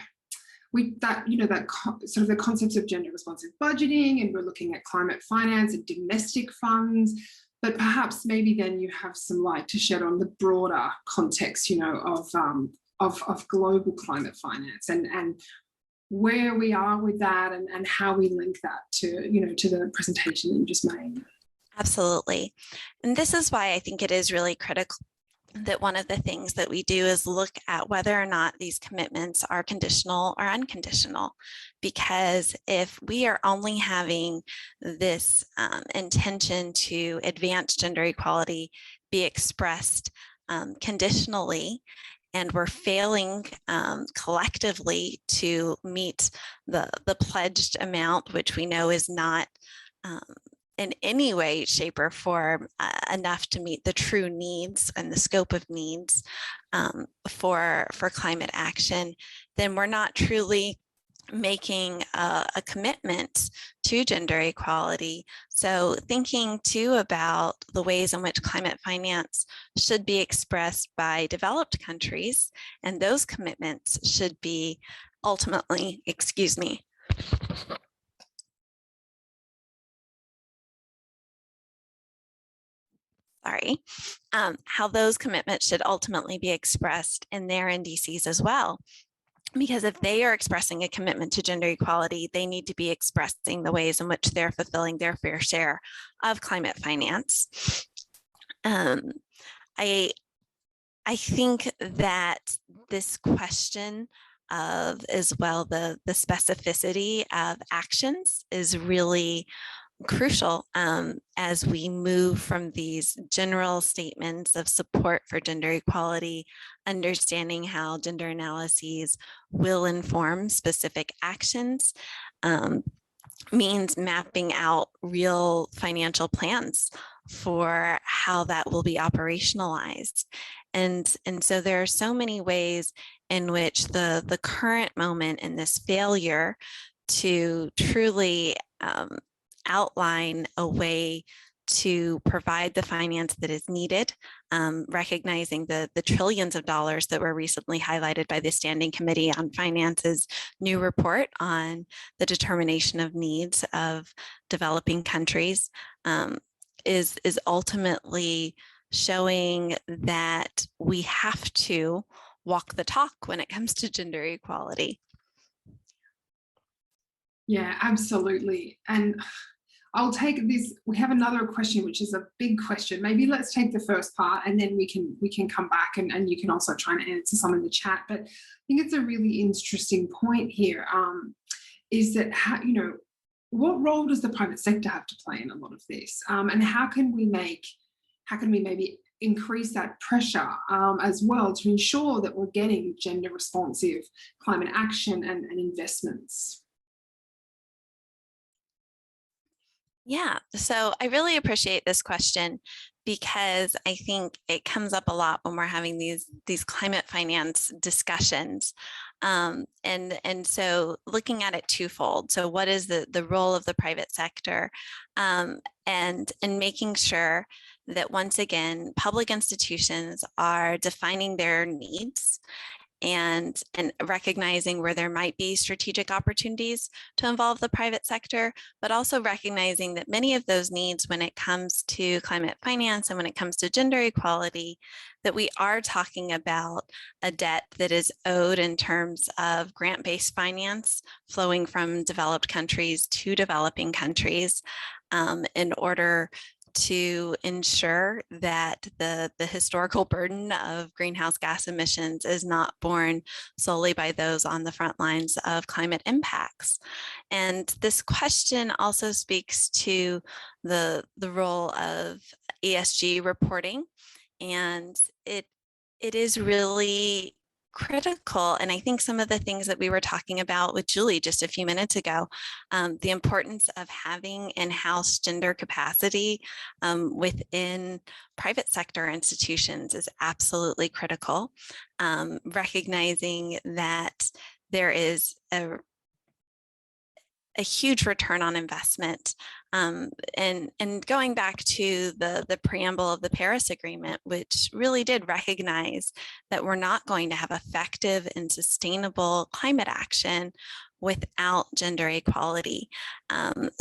sort of the concepts of gender responsive budgeting, and we're looking at climate finance and domestic funds, but perhaps maybe then you have some light to shed on the broader context, of global climate finance and where we are with that, and how we link that to, to the presentation you just made. Absolutely. And this is why I think it is really critical that one of the things that we do is look at whether or not these commitments are conditional or unconditional. Because if we are only having this intention to advance gender equality be expressed conditionally, and we're failing collectively to meet the pledged amount, which we know is not in any way, shape, or form enough to meet the true needs and the scope of needs for climate action, then we're not truly making a commitment to gender equality. So thinking too about the ways in which climate finance should be expressed by developed countries, and those commitments should be ultimately, how those commitments should ultimately be expressed in their NDCs as well. Because if they are expressing a commitment to gender equality, they need to be expressing the ways in which they're fulfilling their fair share of climate finance. I think that this question of as well the specificity of actions is really crucial as we move from these general statements of support for gender equality, understanding how gender analyses will inform specific actions, means mapping out real financial plans for how that will be operationalized. And so there are so many ways in which the current moment in this failure to truly outline a way to provide the finance that is needed, recognizing the trillions of dollars that were recently highlighted by the Standing Committee on Finance's new report on the determination of needs of developing countries, is ultimately showing that we have to walk the talk when it comes to gender equality. Yeah, absolutely. And I'll take this. We have another question, which is a big question. Maybe let's take the first part and then we can come back and you can also try and answer some in the chat. But I think it's a really interesting point here, is that how, what role does the private sector have to play in a lot of this? And how can we maybe increase that pressure as well to ensure that we're getting gender responsive climate action and investments? Yeah, so I really appreciate this question because I think it comes up a lot when we're having these climate finance discussions. And so looking at it twofold. So what is the role of the private sector, and making sure that once again, public institutions are defining their needs and recognizing where there might be strategic opportunities to involve the private sector, but also recognizing that many of those needs when it comes to climate finance and when it comes to gender equality, that we are talking about a debt that is owed in terms of grant-based finance flowing from developed countries to developing countries in order to ensure that the historical burden of greenhouse gas emissions is not borne solely by those on the front lines of climate impacts. And this question also speaks to the role of ESG reporting, and it is really critical. And I think some of the things that we were talking about with Julie just a few minutes ago, the importance of having in-house gender capacity within private sector institutions is absolutely critical. Recognizing that there is a huge return on investment. And going back to the preamble of the Paris Agreement, which really did recognize that we're not going to have effective and sustainable climate action without gender equality.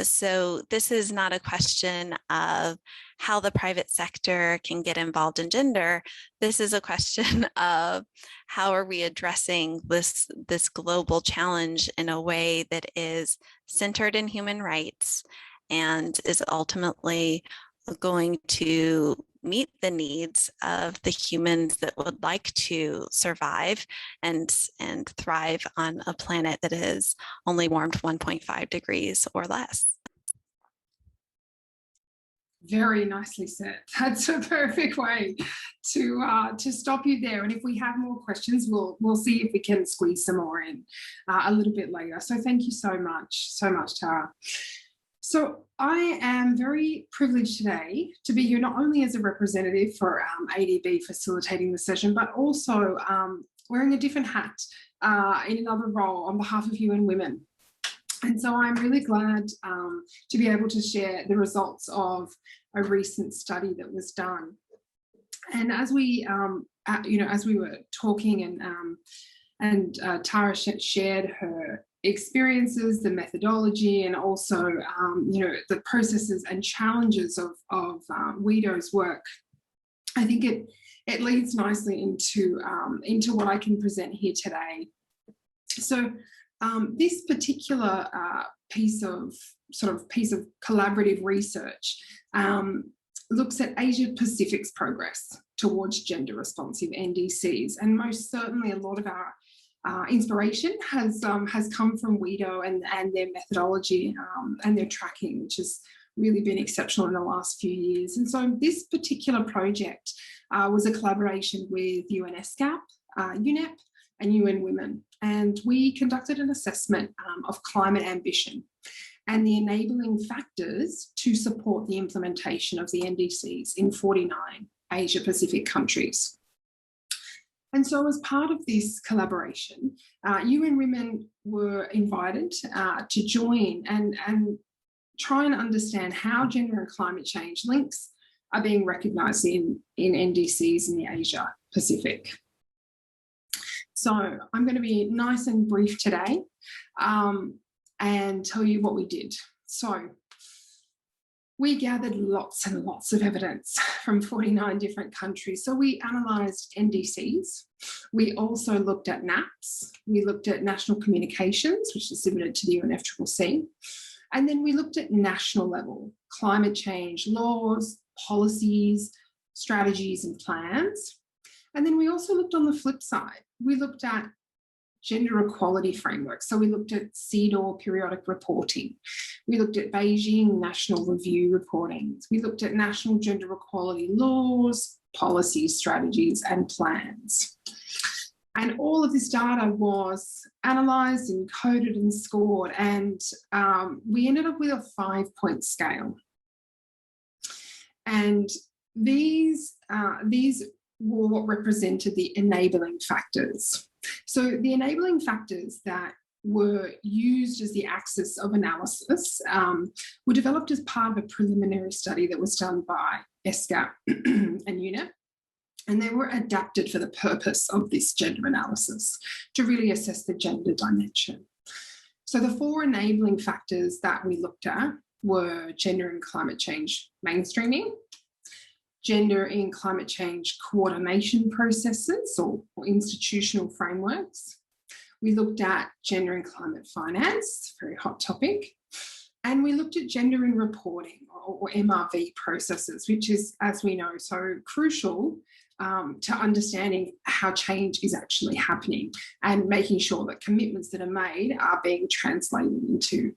So this is not a question of how the private sector can get involved in gender. This is a question of how are we addressing this global challenge in a way that is centered in human rights and is ultimately going to meet the needs of the humans that would like to survive and thrive on a planet that is only warmed 1.5 degrees or less. Very nicely said. That's a perfect way to stop you there. And if we have more questions, we'll see if we can squeeze some more in a little bit later. So thank you so much, Tara. So I am very privileged today to be here not only as a representative for ADB facilitating the session, but also wearing a different hat in another role on behalf of UN Women. And so I'm really glad to be able to share the results of a recent study that was done. And as we, as we were talking and Tara shared her experiences, the methodology, and also, the processes and challenges of WEDO's work, I think it leads nicely into what I can present here today. So this particular piece of collaborative research looks at Asia Pacific's progress towards gender responsive NDCs, and most certainly a lot of our inspiration has come from WEDO and their methodology and their tracking, which has really been exceptional in the last few years. And so this particular project was a collaboration with UNESCAP, UNEP, and UN Women, and we conducted an assessment of climate ambition and the enabling factors to support the implementation of the NDCs in 49 Asia Pacific countries. And so as part of this collaboration, UN Women were invited to join and try and understand how gender and climate change links are being recognised in NDCs in the Asia Pacific. So I'm going to be nice and brief today and tell you what we did. So we gathered lots and lots of evidence from 49 different countries. So we analysed NDCs. We also looked at NAPs. We looked at national communications, which is submitted to the UNFCCC. And then we looked at national level climate change laws, policies, strategies and plans. And then we also looked on the flip side. We looked at gender equality frameworks. So we looked at CEDAW periodic reporting. We looked at Beijing National Review reportings. We looked at national gender equality laws, policies, strategies, and plans. And all of this data was analysed and coded and scored, and we ended up with a 5-point scale. And these were what represented the enabling factors. So the enabling factors that were used as the axis of analysis were developed as part of a preliminary study that was done by ESCAP and UNEP, and they were adapted for the purpose of this gender analysis to really assess the gender dimension. So the 4 enabling factors that we looked at were gender and climate change mainstreaming, gender in climate change coordination processes or institutional frameworks. We looked at gender and climate finance, very hot topic. And we looked at gender in reporting or MRV processes, which is, as we know, so crucial to understanding how change is actually happening and making sure that commitments that are made are being translated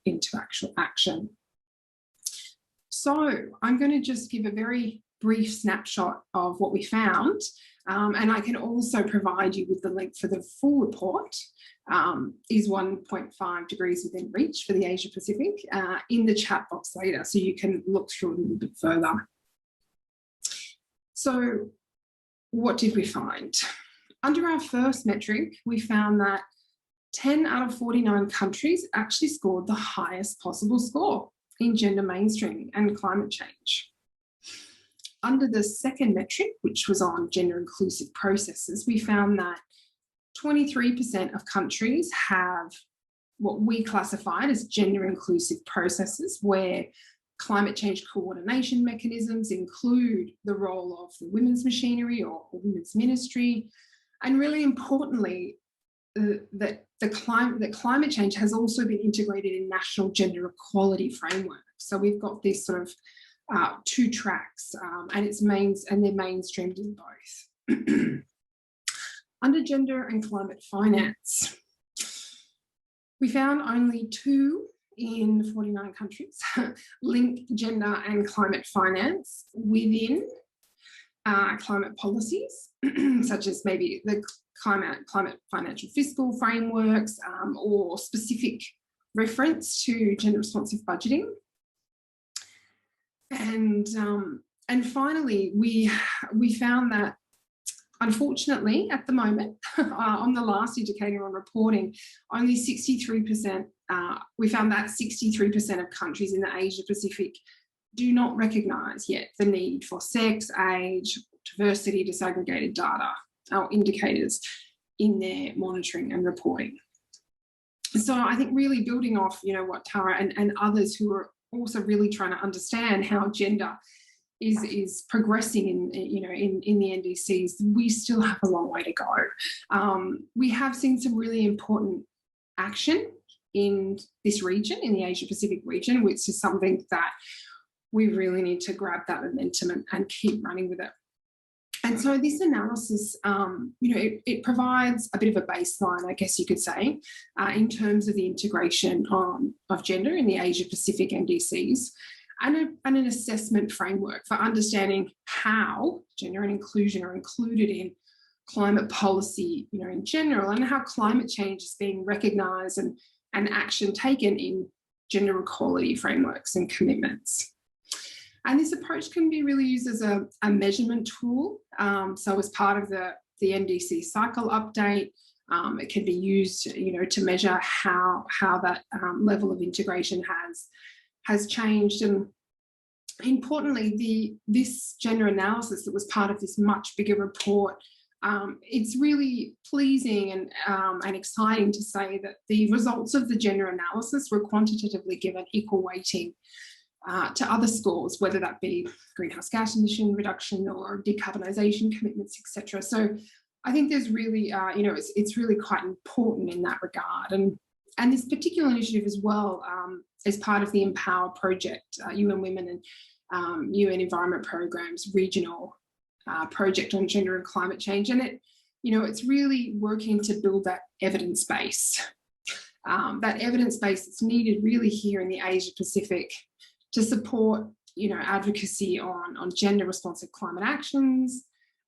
into actual action. So I'm going to just give a very brief snapshot of what we found, and I can also provide you with the link for the full report, is 1.5 degrees within reach for the Asia Pacific, in the chat box later, so you can look through it a little bit further. So what did we find? Under our first metric, we found that 10 out of 49 countries actually scored the highest possible score in gender mainstreaming and climate change. Under the second metric, which was on gender inclusive processes, we found that 23% of countries have what we classified as gender inclusive processes, where climate change coordination mechanisms include the role of the women's machinery or women's ministry, and really importantly, that climate change has also been integrated in national gender equality frameworks. So we've got this sort of 2 tracks, and they're mainstreamed in both. Under gender and climate finance, we found only 2 in 49 countries link gender and climate finance within climate policies, such as maybe the climate financial fiscal frameworks, or specific reference to gender responsive budgeting. And finally, we found that, unfortunately, at the moment, on the last indicator on reporting, only 63%, we found that 63% of countries in the Asia Pacific do not recognise yet the need for sex, age, diversity, disaggregated data or indicators in their monitoring and reporting. So I think really building off, what Tara and others who are also really trying to understand how gender is progressing in the NDCs, we still have a long way to go. We have seen some really important action in this region, in the Asia Pacific region, which is something that we really need to grab that momentum and keep running with it. And so this analysis, it provides a bit of a baseline, I guess you could say, in terms of the integration of gender in the Asia Pacific NDCs, and an assessment framework for understanding how gender and inclusion are included in climate policy, in general, and how climate change is being recognised and action taken in gender equality frameworks and commitments. And this approach can be really used as a measurement tool. So as part of the NDC cycle update, it can be used, to measure how that level of integration has changed. And importantly, this gender analysis that was part of this much bigger report, it's really pleasing and exciting to say that the results of the gender analysis were quantitatively given equal weighting to other scores, whether that be greenhouse gas emission reduction or decarbonisation commitments, etc. So I think there's really, it's really quite important in that regard. And this particular initiative as well is part of the Empower project, UN Women and UN Environment Programme's regional project on gender and climate change. And it's really working to build that evidence base. That evidence base that's needed really here in the Asia Pacific to support, advocacy on gender responsive climate actions,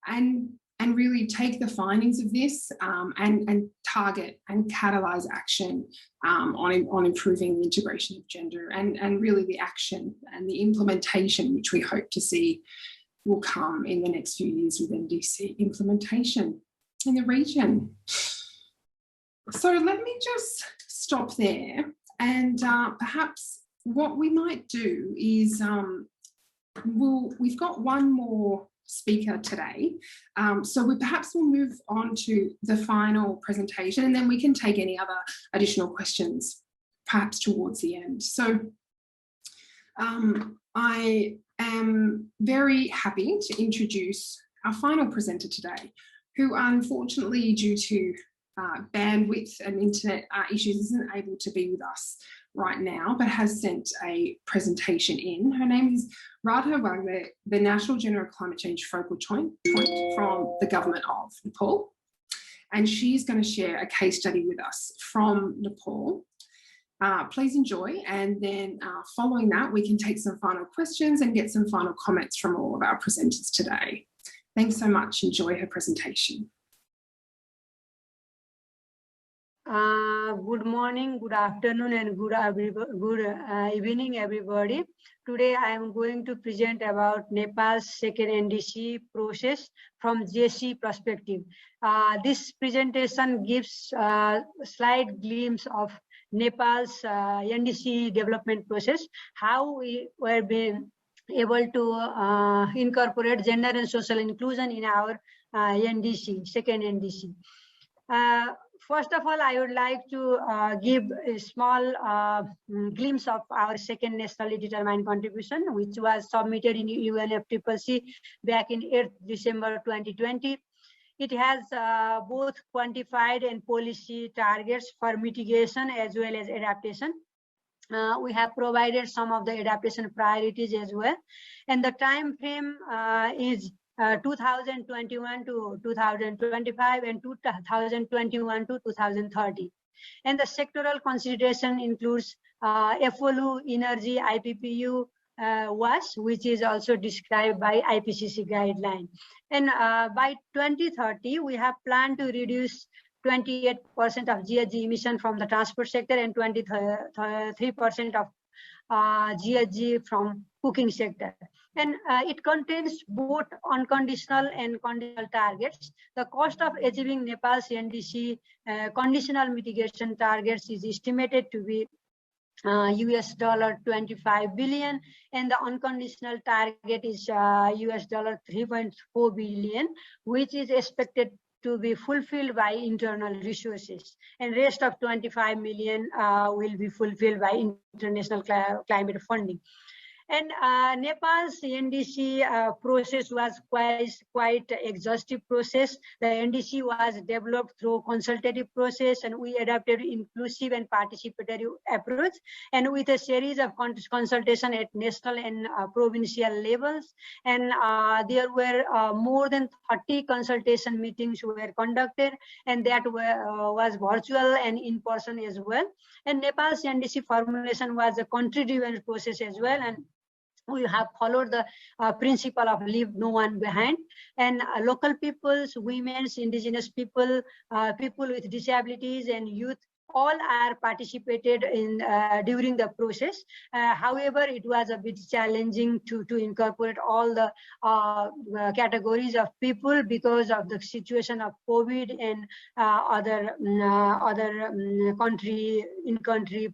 and really take the findings of this and target and catalyse action on improving the integration of gender, and really the action and the implementation, which we hope to see will come in the next few years with NDC implementation in the region. So let me just stop there, and perhaps what we might do is we've got one more speaker today, so perhaps we'll move on to the final presentation, and then we can take any other additional questions perhaps towards the end. So I am very happy to introduce our final presenter today, who unfortunately, due to bandwidth and internet issues, isn't able to be with us right now, but has sent a presentation in. Her name is Radha Wagner, the National Gender and Climate Change Focal Point from the government of Nepal. And she's going to share a case study with us from Nepal. Please enjoy, and then following that, we can take some final questions and get some final comments from all of our presenters today. Thanks so much. Enjoy her presentation. Good morning, good afternoon, and good evening, everybody. Today, I am going to present about Nepal's second NDC process from GSC perspective. This presentation gives a slight glimpse of Nepal's NDC development process, how we were being able to incorporate gender and social inclusion in our NDC, second NDC. First of all, I would like to give a small glimpse of our second nationally determined contribution, which was submitted in UNFCCC back in 8th December 2020. It has both quantified and policy targets for mitigation as well as adaptation. we have provided some of the adaptation priorities as well. And the time frame is 2021 to 2025 and 2021 to 2030. And the sectoral consideration includes FOLU, energy, IPPU, WAS, which is also described by IPCC guideline. And by 2030, we have planned to reduce 28% of GHG emission from the transport sector and 23% of GHG from cooking sector. And it contains both unconditional and conditional targets. The cost of achieving Nepal's NDC conditional mitigation targets is estimated to be US $25 billion, and the unconditional target is US $3.4 billion, which is expected to be fulfilled by internal resources, and rest of 25 million will be fulfilled by international climate funding. And Nepal's NDC process was quite exhaustive process. The NDC was developed through consultative process, and we adopted inclusive and participatory approach, and with a series of consultation at national and provincial levels. And there were more than 30 consultation meetings were conducted, and that was virtual and in person as well. And Nepal's NDC formulation was a country-driven process as well, and we have followed the principle of leave no one behind. And local peoples, women's, indigenous people, people with disabilities, and youth all are participated in during the process. However, it was a bit challenging to incorporate all the categories of people because of the situation of COVID and other in-country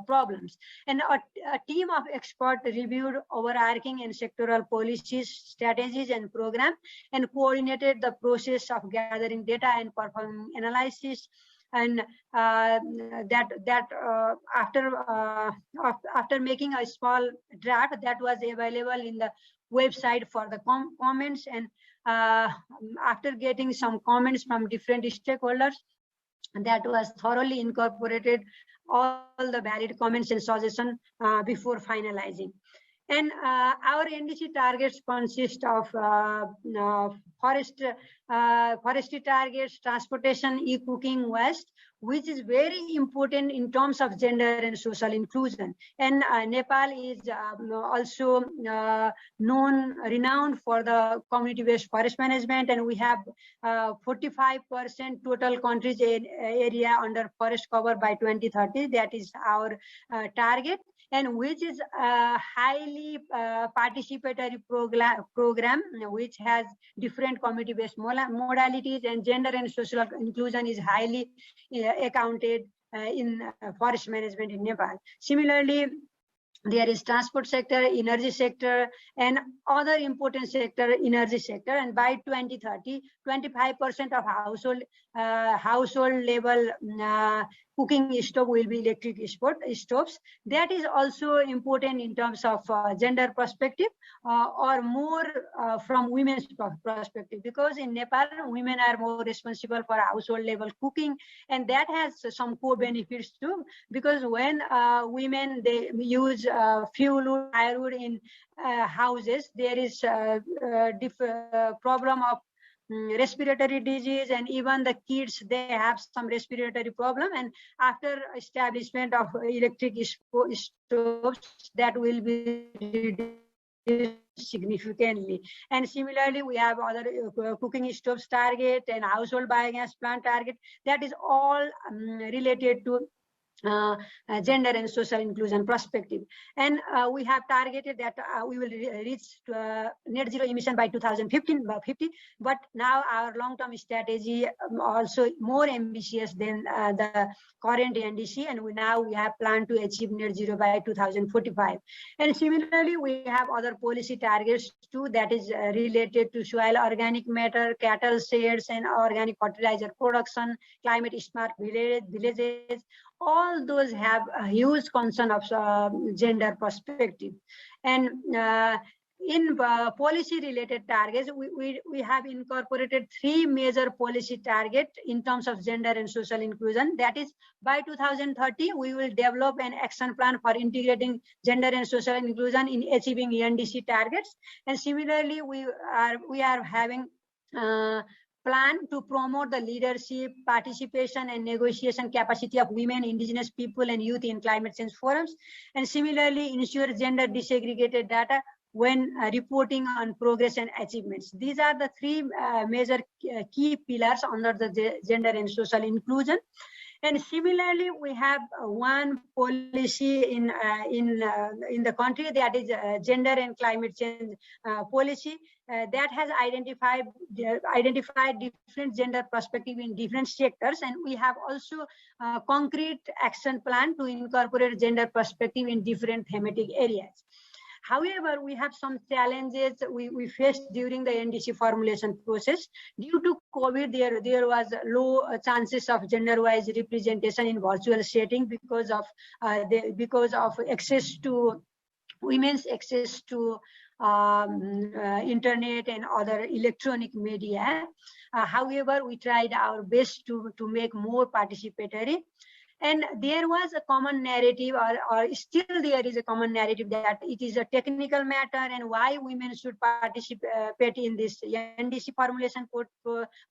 problems. And a team of experts reviewed overarching and sectoral policies, strategies, and programs, and coordinated the process of gathering data and performing analysis. And after making a small draft that was available in the website for the comments, and after getting some comments from different stakeholders, that was thoroughly incorporated all the valid comments and suggestions before finalizing. And our NDC targets consist of forestry targets, transportation, e-cooking, waste, which is very important in terms of gender and social inclusion. And Nepal is also renowned for the community-based forest management, and we have 45% total country's area under forest cover by 2030. That is our target, and which is a highly participatory program which has different community-based modalities, and gender and social inclusion is highly accounted in forest management in Nepal. Similarly, there is transport sector, energy sector, and other important sector, energy sector. And by 2030, 25% of household level cooking stove will be electric stoves. That is also important in terms of gender perspective, or more from women's perspective, because in Nepal, women are more responsible for household level cooking, and that has some co-benefits too, because when women, they use fuel wood, firewood in houses, there is a problem of respiratory disease, and even the kids, they have some respiratory problem. And after establishment of electric stoves, that will be reduced significantly. And similarly, we have other cooking stoves target and household biogas plant target. That is all related to gender and social inclusion perspective. And we have targeted that we will reach net zero emission by 2050, but now our long-term strategy also more ambitious than the current NDC, and we have planned to achieve net zero by 2045. And similarly, we have other policy targets too, that is related to soil organic matter, cattle sheds, and organic fertilizer production, climate smart villages. All those have a huge concern of gender perspective. And in policy related targets, we have incorporated 3 major policy targets in terms of gender and social inclusion. That is, by 2030, we will develop an action plan for integrating gender and social inclusion in achieving NDC targets. And similarly, we are having plan to promote the leadership, participation, and negotiation capacity of women, indigenous people, and youth in climate change forums. And similarly, ensure gender disaggregated data when reporting on progress and achievements. These are the 3 major key pillars under the gender and social inclusion. And similarly, we have one policy in the country, that is gender and climate change policy, that has identified different gender perspective in different sectors, and we have also a concrete action plan to incorporate gender perspective in different thematic areas. However, we have some challenges we faced during the NDC formulation process. Due to COVID, there was low chances of gender-wise representation in virtual setting because of women's access to internet and other electronic media. However, we tried our best to make more participatory. And there was a common narrative, or still there is a common narrative, that it is a technical matter and why women should participate in this NDC formulation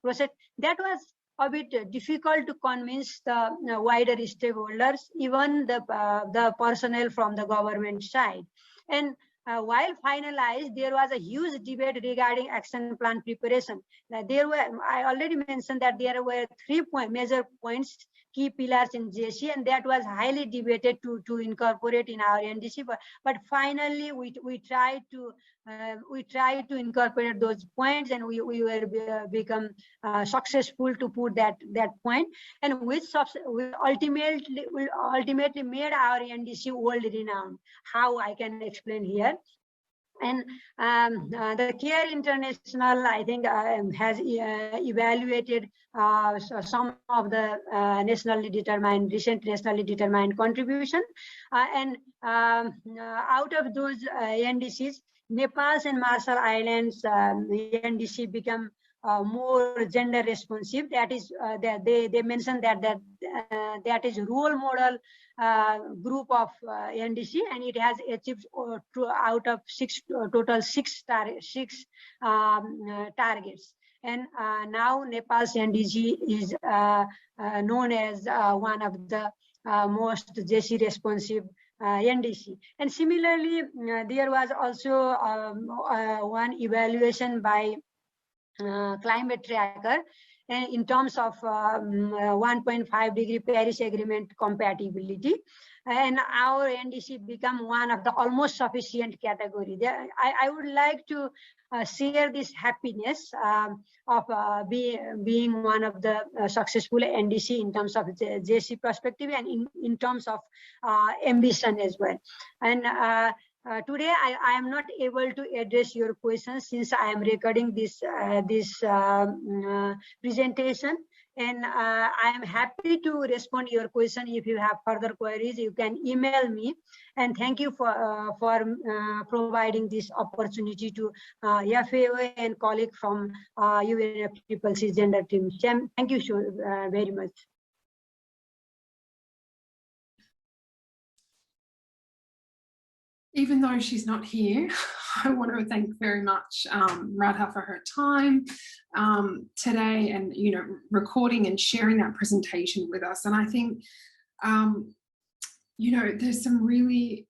process. That was a bit difficult to convince the wider stakeholders, even the personnel from the government side. And while finalized, there was a huge debate regarding action plan preparation. I already mentioned that there were 3 major points, key pillars in JC, and that was highly debated to incorporate in our NDC. But finally, we tried to incorporate those points, and we were become successful to put that point, and which ultimately made our NDC world renowned. How I can explain here. And the CARE International, I think, has evaluated some of the recent nationally determined contribution. And out of those NDCs, Nepal's and Marshall Islands NDC become more gender responsive. That is, they mentioned that is role model group of NDC, and it has achieved out of total six targets. And now Nepal's NDC is known as one of the most JC responsive NDC. And similarly, there was also one evaluation by Climate Tracker in terms of 1.5 degree Paris Agreement compatibility, and our NDC become one of the almost sufficient category. I would like to share this happiness of being one of the successful NDC in terms of JC perspective and in terms of ambition as well. And today I am not able to address your questions since I am recording this presentation, and I am happy to respond to your question. If you have further queries, you can email me. And thank you for providing this opportunity to FAO and colleague from UNFCCC gender team. Thank you so very much. Even though she's not here, I want to thank very much Radha for her time today, and recording and sharing that presentation with us. And I think there's some really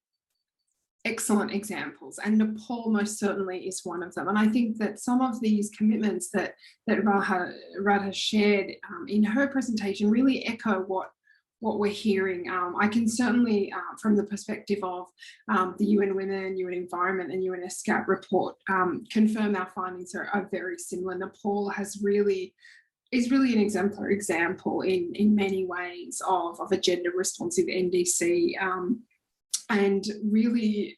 excellent examples, and Nepal most certainly is one of them. And I think that some of these commitments that Radha shared in her presentation really echo what we're hearing. I can certainly, from the perspective of the UN Women, UN Environment and UN SCAP report, confirm our findings are very similar. Nepal is really an exemplary example in many ways of a gender responsive NDC, and really,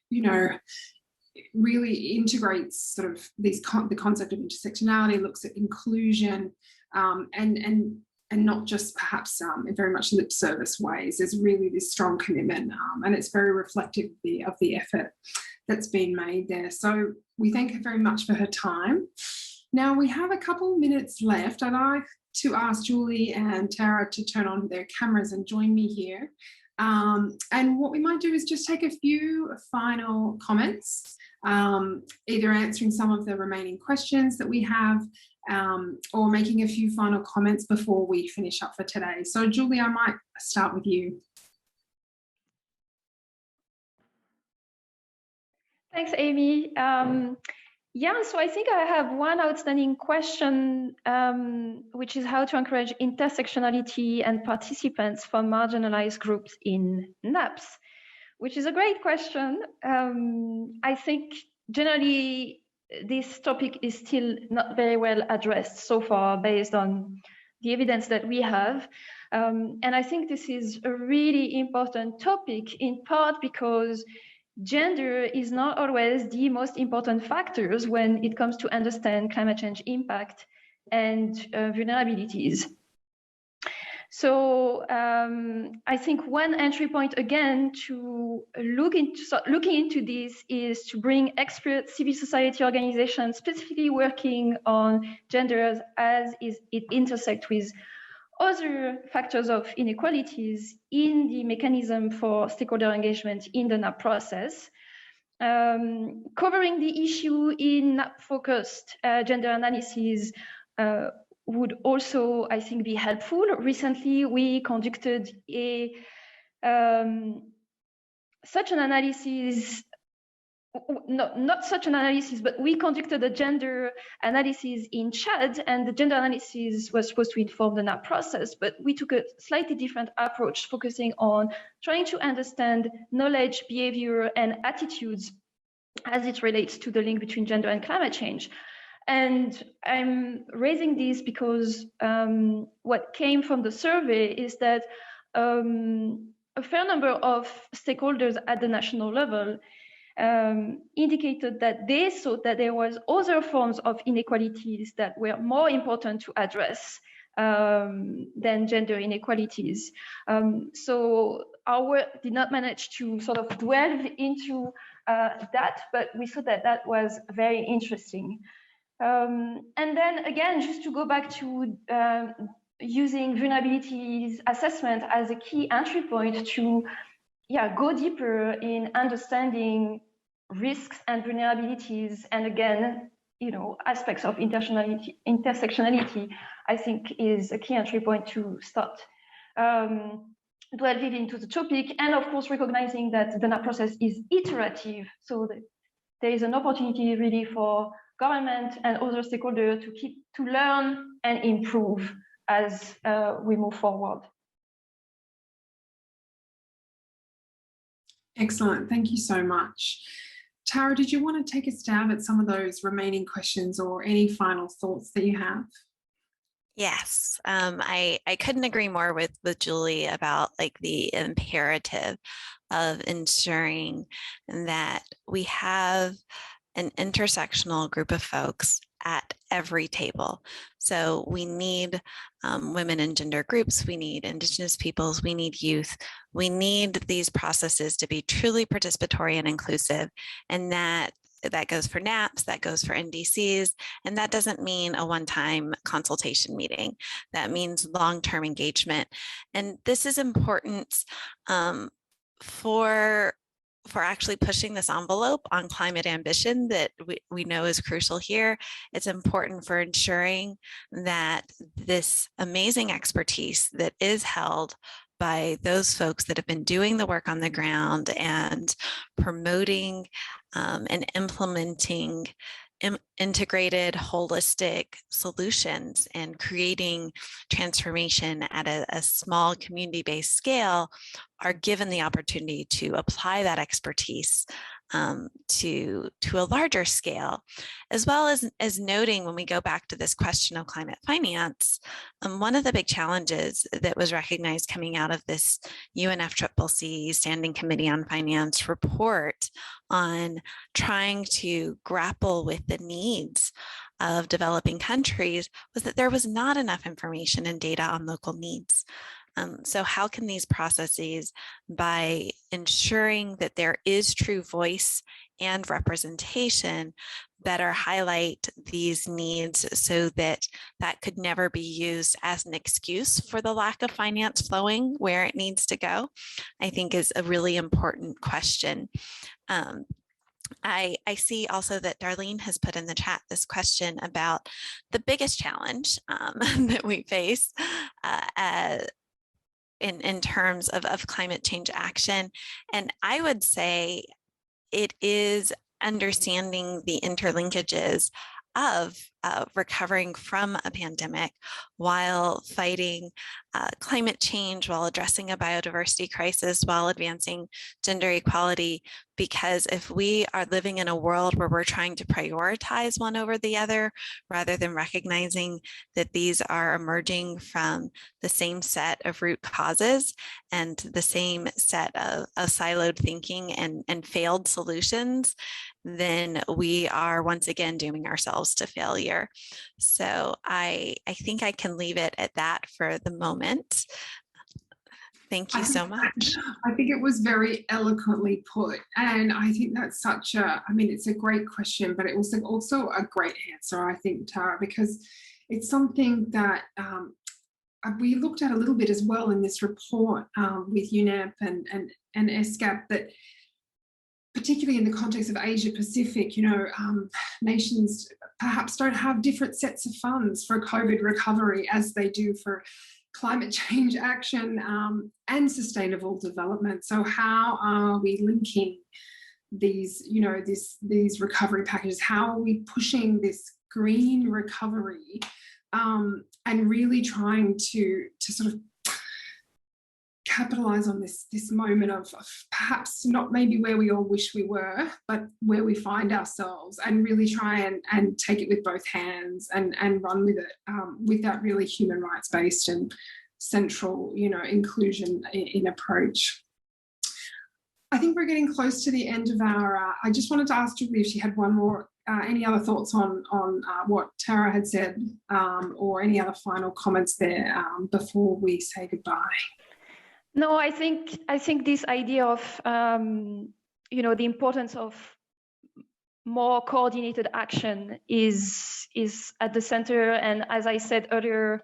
really integrates sort of the concept of intersectionality, looks at inclusion, and not just perhaps in very much lip service ways. There's really this strong commitment, and it's very reflective of the effort that's been made there. So we thank her very much for her time. Now we have a couple minutes left. I'd like to ask Julie and Tara to turn on their cameras and join me here. And what we might do is just take a few final comments, either answering some of the remaining questions that we have, or making a few final comments before we finish up for today. So Julie, I might start with you. Thanks, Amy. Yeah, so I think I have one outstanding question, which is how to encourage intersectionality and participants from marginalized groups in NAPs, which is a great question. I think generally this topic is still not very well addressed so far based on the evidence that we have. And I think this is a really important topic, in part because gender is not always the most important factors when it comes to understand climate change impact and vulnerabilities. So I think one entry point again to looking into this is to bring expert civil society organizations specifically working on gender as it intersects with other factors of inequalities in the mechanism for stakeholder engagement in the NAP process. Covering the issue in NAP-focused gender analysis would also, I think, be helpful. Recently, we conducted such an analysis. No, not such an analysis, but we conducted a gender analysis in Chad, and the gender analysis was supposed to inform the NAP process, but we took a slightly different approach, focusing on trying to understand knowledge, behavior, and attitudes as it relates to the link between gender and climate change. And I'm raising this because what came from the survey is that a fair number of stakeholders at the national level indicated that they thought that there was other forms of inequalities that were more important to address than gender inequalities. So our work did not manage to sort of delve into that, but we thought that that was very interesting. And then again, just to go back to using vulnerabilities assessment as a key entry point to go deeper in understanding risks and vulnerabilities, and again, aspects of intersectionality, I think is a key entry point to start delving into the topic. And of course, recognizing that the NAP process is iterative, so that there is an opportunity really for government and other stakeholders to learn and improve as we move forward. Excellent, thank you so much. Tara, did you want to take a stab at some of those remaining questions or any final thoughts that you have? Yes, I couldn't agree more with Julie about the imperative of ensuring that we have an intersectional group of folks at every table. So we need women and gender groups, we need Indigenous peoples, we need youth, we need these processes to be truly participatory and inclusive. And that goes for NAPs, that goes for NDCs, and that doesn't mean a one-time consultation meeting. That means long-term engagement. And this is important for actually pushing this envelope on climate ambition that we know is crucial here. It's important for ensuring that this amazing expertise that is held by those folks that have been doing the work on the ground and promoting and implementing integrated, holistic solutions and creating transformation at a small community-based scale are given the opportunity to apply that expertise to a larger scale, as well as noting, when we go back to this question of climate finance, one of the big challenges that was recognized coming out of this UNFCCC Standing Committee on Finance report on trying to grapple with the needs of developing countries was that there was not enough information and data on local needs. So how can these processes, by ensuring that there is true voice and representation, better highlight these needs so that that could never be used as an excuse for the lack of finance flowing where it needs to go, I think is a really important question. I see also that Darlene has put in the chat this question about the biggest challenge that we face in terms of climate change action. And I would say it is understanding the interlinkages of recovering from a pandemic while fighting climate change, while addressing a biodiversity crisis, while advancing gender equality. Because if we are living in a world where we're trying to prioritize one over the other, rather than recognizing that these are emerging from the same set of root causes and the same set of siloed thinking and failed solutions, then we are once again dooming ourselves to failure. So I think I can leave it at that for the moment. Thank you so much. I think it was very eloquently put. And I think that's such a, I mean, it's a great question, but it was also a great answer, I think, Tara, because it's something that we looked at a little bit as well in this report with UNEP and ESCAP, that particularly in the context of Asia Pacific, you know, nations perhaps don't have different sets of funds for COVID recovery as they do for climate change action and sustainable development. So how are we linking these, you know, these recovery packages? How are we pushing this green recovery and really trying to sort of capitalize on this moment of perhaps not maybe where we all wish we were, but where we find ourselves, and really try and take it with both hands and run with it with that really human rights based and central, you know, inclusion in approach. I think we're getting close to the end of our, I just wanted to ask Julie if she had one more, any other thoughts on what Tara had said, or any other final comments there before we say goodbye. No, I think this idea of you know, the importance of more coordinated action is at the center. And as I said earlier,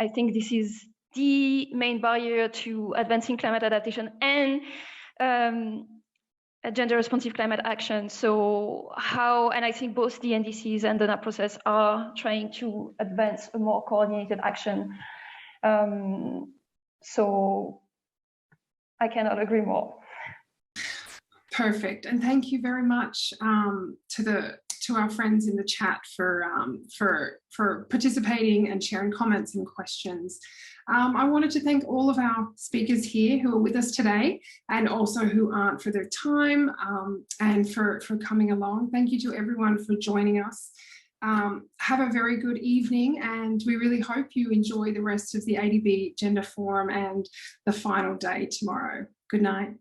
I think this is the main barrier to advancing climate adaptation and a gender responsive climate action. So how, and I think both the NDCs and the NAP process are trying to advance a more coordinated action. So I cannot agree more. Perfect, and thank you very much to our friends in the chat for participating and sharing comments and questions. I wanted to thank all of our speakers here who are with us today, and also who aren't, for their time and for coming along. Thank you to everyone for joining us. Have a very good evening, and we really hope you enjoy the rest of the ADB Gender Forum and the final day tomorrow. Good night.